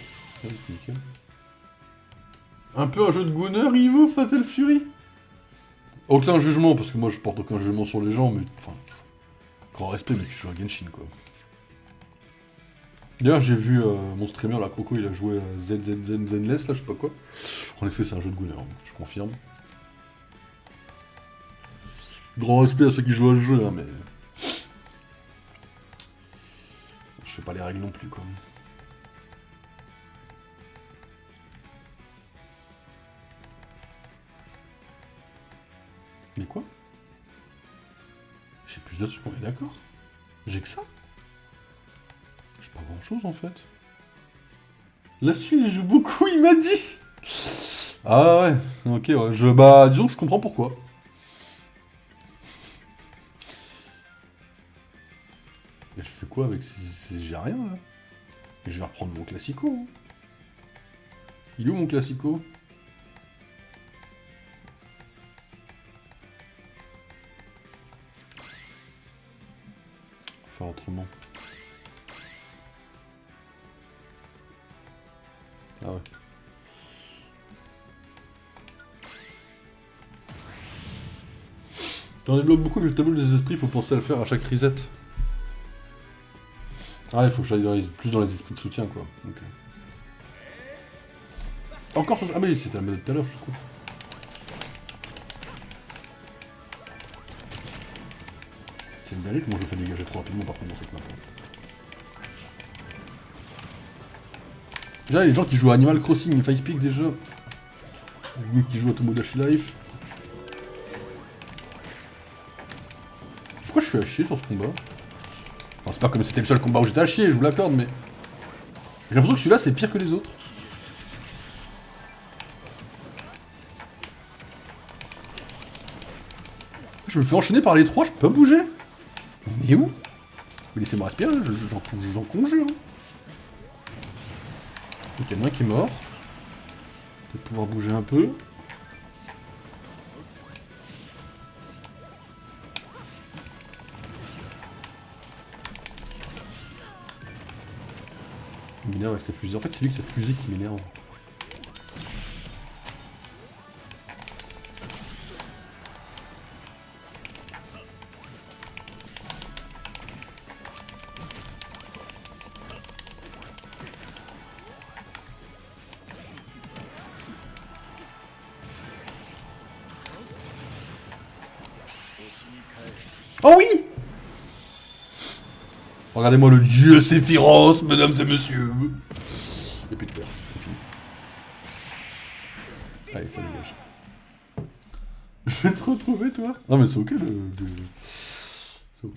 Ouais, nickel. Un peu un jeu de Gunner, Ivo, Fatal Fury? Aucun jugement, parce que moi je porte aucun jugement sur les gens, mais enfin... Grand respect, mais tu joues à Genshin, quoi. D'ailleurs, j'ai vu mon streamer, la Croco, il a joué à Zenless, là, je sais pas quoi. En effet, c'est un jeu de Gunner, je confirme. Grand respect à ceux qui jouent à ce jeu, hein, mais... Je sais pas les règles non plus, quoi. Mais quoi? J'ai plus de trucs, on est d'accord? J'ai que ça? J'ai pas grand chose en fait. La suite, il joue beaucoup, il m'a dit! Ah ouais, ok, ouais. Bah, disons que je comprends pourquoi. Et je fais quoi avec ces... J'ai rien là. Et je vais reprendre mon classico. Hein. Il est où mon classico? Faire autrement. Ah ouais. Dans les blocs beaucoup, vu le tableau des esprits, faut penser à le faire à chaque reset. Ah, il faut que j'aille plus dans les esprits de soutien, quoi. Okay. Encore chose. Ah, mais c'était la méthode tout à l'heure, je trouve. C'est une dinguerie comment je fais dégager trop rapidement par contre dans cette map. Déjà, les gens qui jouent à Animal Crossing, Face Peak déjà. Les qui jouent à Tomodachi Life. Pourquoi je suis à chier sur ce combat? Enfin, c'est pas comme si c'était le seul combat où j'étais à chier, je vous l'accorde, mais... J'ai l'impression que celui-là c'est pire que les autres. Je me fais enchaîner par les trois, je peux pas bouger. Mais où? Mais laissez-moi respirer, j'en conjure. Ok, il y en a un qui est mort. Peut-être pouvoir bouger un peu. Il m'énerve avec sa fusée. En fait, c'est lui que sa fusée qui m'énerve. Oh oui! Regardez-moi le dieu Sephiroth, mesdames et messieurs. Y'a plus de peur, c'est fini. Allez, ça dégage. Je vais te retrouver, toi. Non, mais c'est ok C'est ok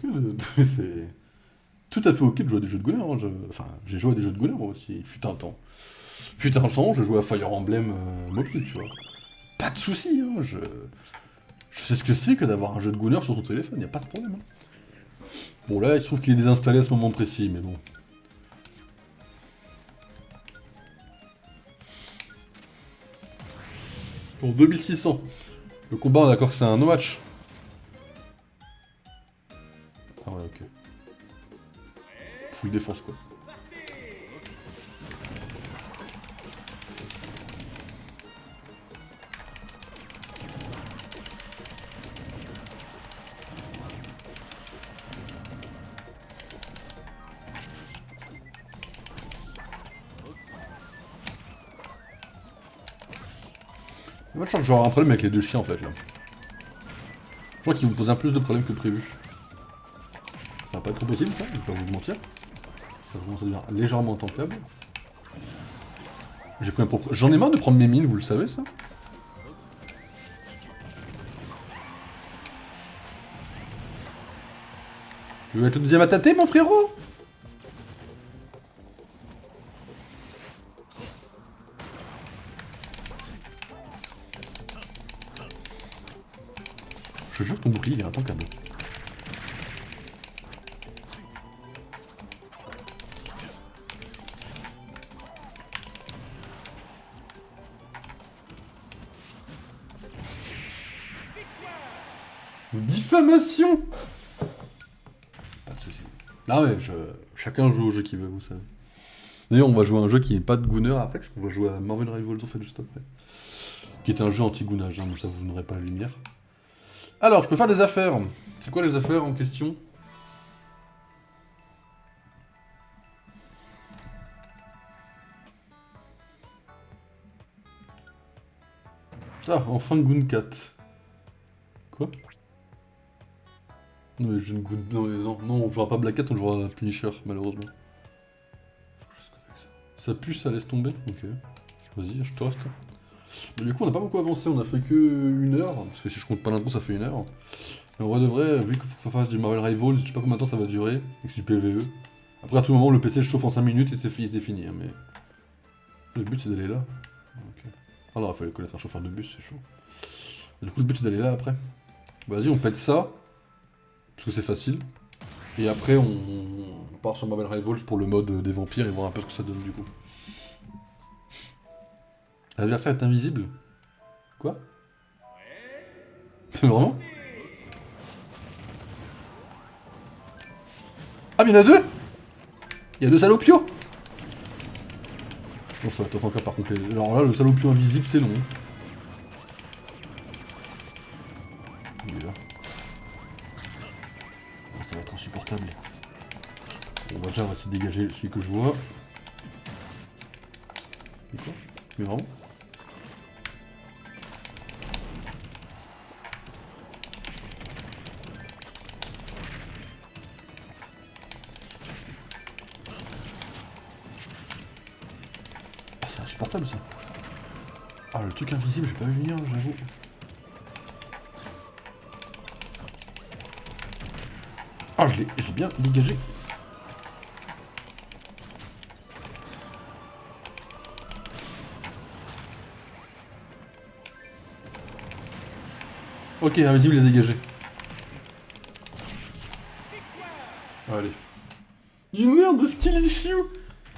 c'est tout à fait ok de jouer à des jeux de Gunner. Hein. Enfin, j'ai joué à des jeux de Gunner moi aussi, il fut un temps. Fut un temps, je jouais à Fire Emblem mobile, tu vois. Pas de soucis, hein. Je sais ce que c'est que d'avoir un jeu de Gunner sur ton téléphone, y a pas de problème. Hein. Bon, là, il se trouve qu'il est désinstallé à ce moment précis, mais bon. Pour 2600. Le combat, on est d'accord que c'est un no match. Ah ouais, ok. Full défense, quoi. Moi, je crois que j'aurai un problème avec les deux chiens, en fait, là. Je crois qu'ils vont me poser un plus de problèmes que prévu. Ça va pas être trop possible, ça, je vais pas vous mentir. Ça commence à devenir légèrement tankable. J'en ai marre de prendre mes mines, vous le savez, ça? Tu veux être le deuxième à tâter, mon frérot? Je te jure que ton bouclier, il est intankable. Diffamation! Pas de soucis. Ah ouais, chacun joue au jeu qu'il veut, vous savez. D'ailleurs, on va jouer à un jeu qui n'est pas de Gunner après, parce qu'on va jouer à Marvel Rivals en fait juste après. Qui est un jeu anti-gounage, hein, donc ça vous n'aurez pas la lumière. Alors, je peux faire des affaires. C'est quoi les affaires en question? Ah, enfin Goon 4. Quoi? Non mais je ne goûte... Non, on jouera pas Black Cat, on jouera Punisher, malheureusement. Ça pue, ça laisse tomber? Ok. Vas-y, je te reste. Mais du coup, on n'a pas beaucoup avancé, on a fait que 1 heure, parce que si je compte pas l'intro, ça fait 1 heure. Mais en vrai de vrai, vu qu'il faut faire du Marvel Rivals, je sais pas combien de temps ça va durer, et que c'est du PvE. Après, à tout moment, le PC chauffe en 5 minutes et c'est fini, hein, mais... Le but, c'est d'aller là. Okay. Ah non, il fallait connaître un chauffeur de bus, c'est chaud. Et du coup, le but, c'est d'aller là, après. Vas-y, on pète ça, parce que c'est facile. Et après, on part sur Marvel Rivals pour le mode des vampires et voir un peu ce que ça donne, du coup. L'adversaire est invisible? Quoi? Vraiment? Ah mais il y en a deux! Il y a deux salopios! Bon, ça va être encore par contre. Alors là, le salopio invisible, c'est non. Il est là. Bon, ça va être insupportable. Bon, déjà, on va essayer de dégager celui que je vois. C'est quoi? Mais vraiment? Ah, c'est insupportable ça. Ah, le truc invisible, j'ai pas vu venir, j'avoue. Ah, je l'ai bien dégagé. Ok, invisible, il est dégagé. Allez. Une merde de skill issue.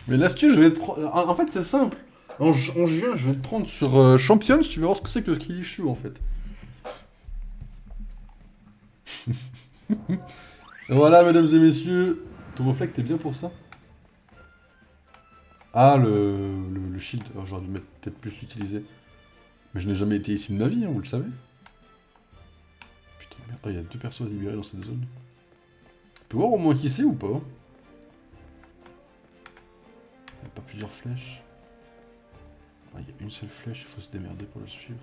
Mais l'astuce, je vais te prendre... En fait, c'est simple. En juin, je vais te prendre sur Champions, tu vas voir ce que c'est que le skill issue, en fait. Voilà, mesdames et messieurs. Ton reflect est bien pour ça. Ah, le shield. Alors, j'aurais dû peut-être plus l'utiliser. Mais je n'ai jamais été ici de ma vie, hein, vous le savez. Putain, merde. Ah, il y a 2 persos à libérer dans cette zone. Tu peux voir au moins qui c'est ou pas? Il n'y a pas plusieurs flèches. Ah, il y a une seule flèche, il faut se démerder pour le suivre.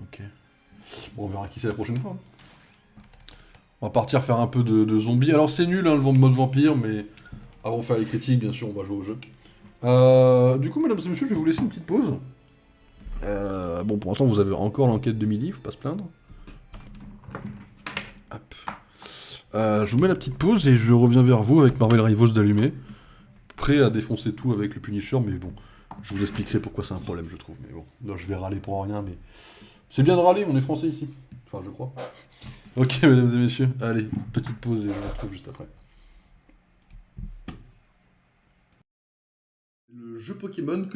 Ok. Bon, on verra qui c'est la prochaine fois. On va partir faire un peu de zombies. Alors c'est nul, hein, le mode vampire, mais avant de faire les critiques, bien sûr, on va jouer au jeu. Du coup, mesdames et messieurs, je vais vous laisser une petite pause. Bon, pour l'instant, vous avez encore l'enquête de midi, faut pas se plaindre. Hop. Je vous mets la petite pause et je reviens vers vous avec Marvel Rivals d'allumé. Prêt à défoncer tout avec le Punisher, mais bon, je vous expliquerai pourquoi c'est un problème, je trouve. Mais bon, là, je vais râler pour rien, mais c'est bien de râler, on est français ici. Enfin, je crois. Ok, mesdames et messieurs, allez, petite pause et on se retrouve juste après. Le jeu Pokémon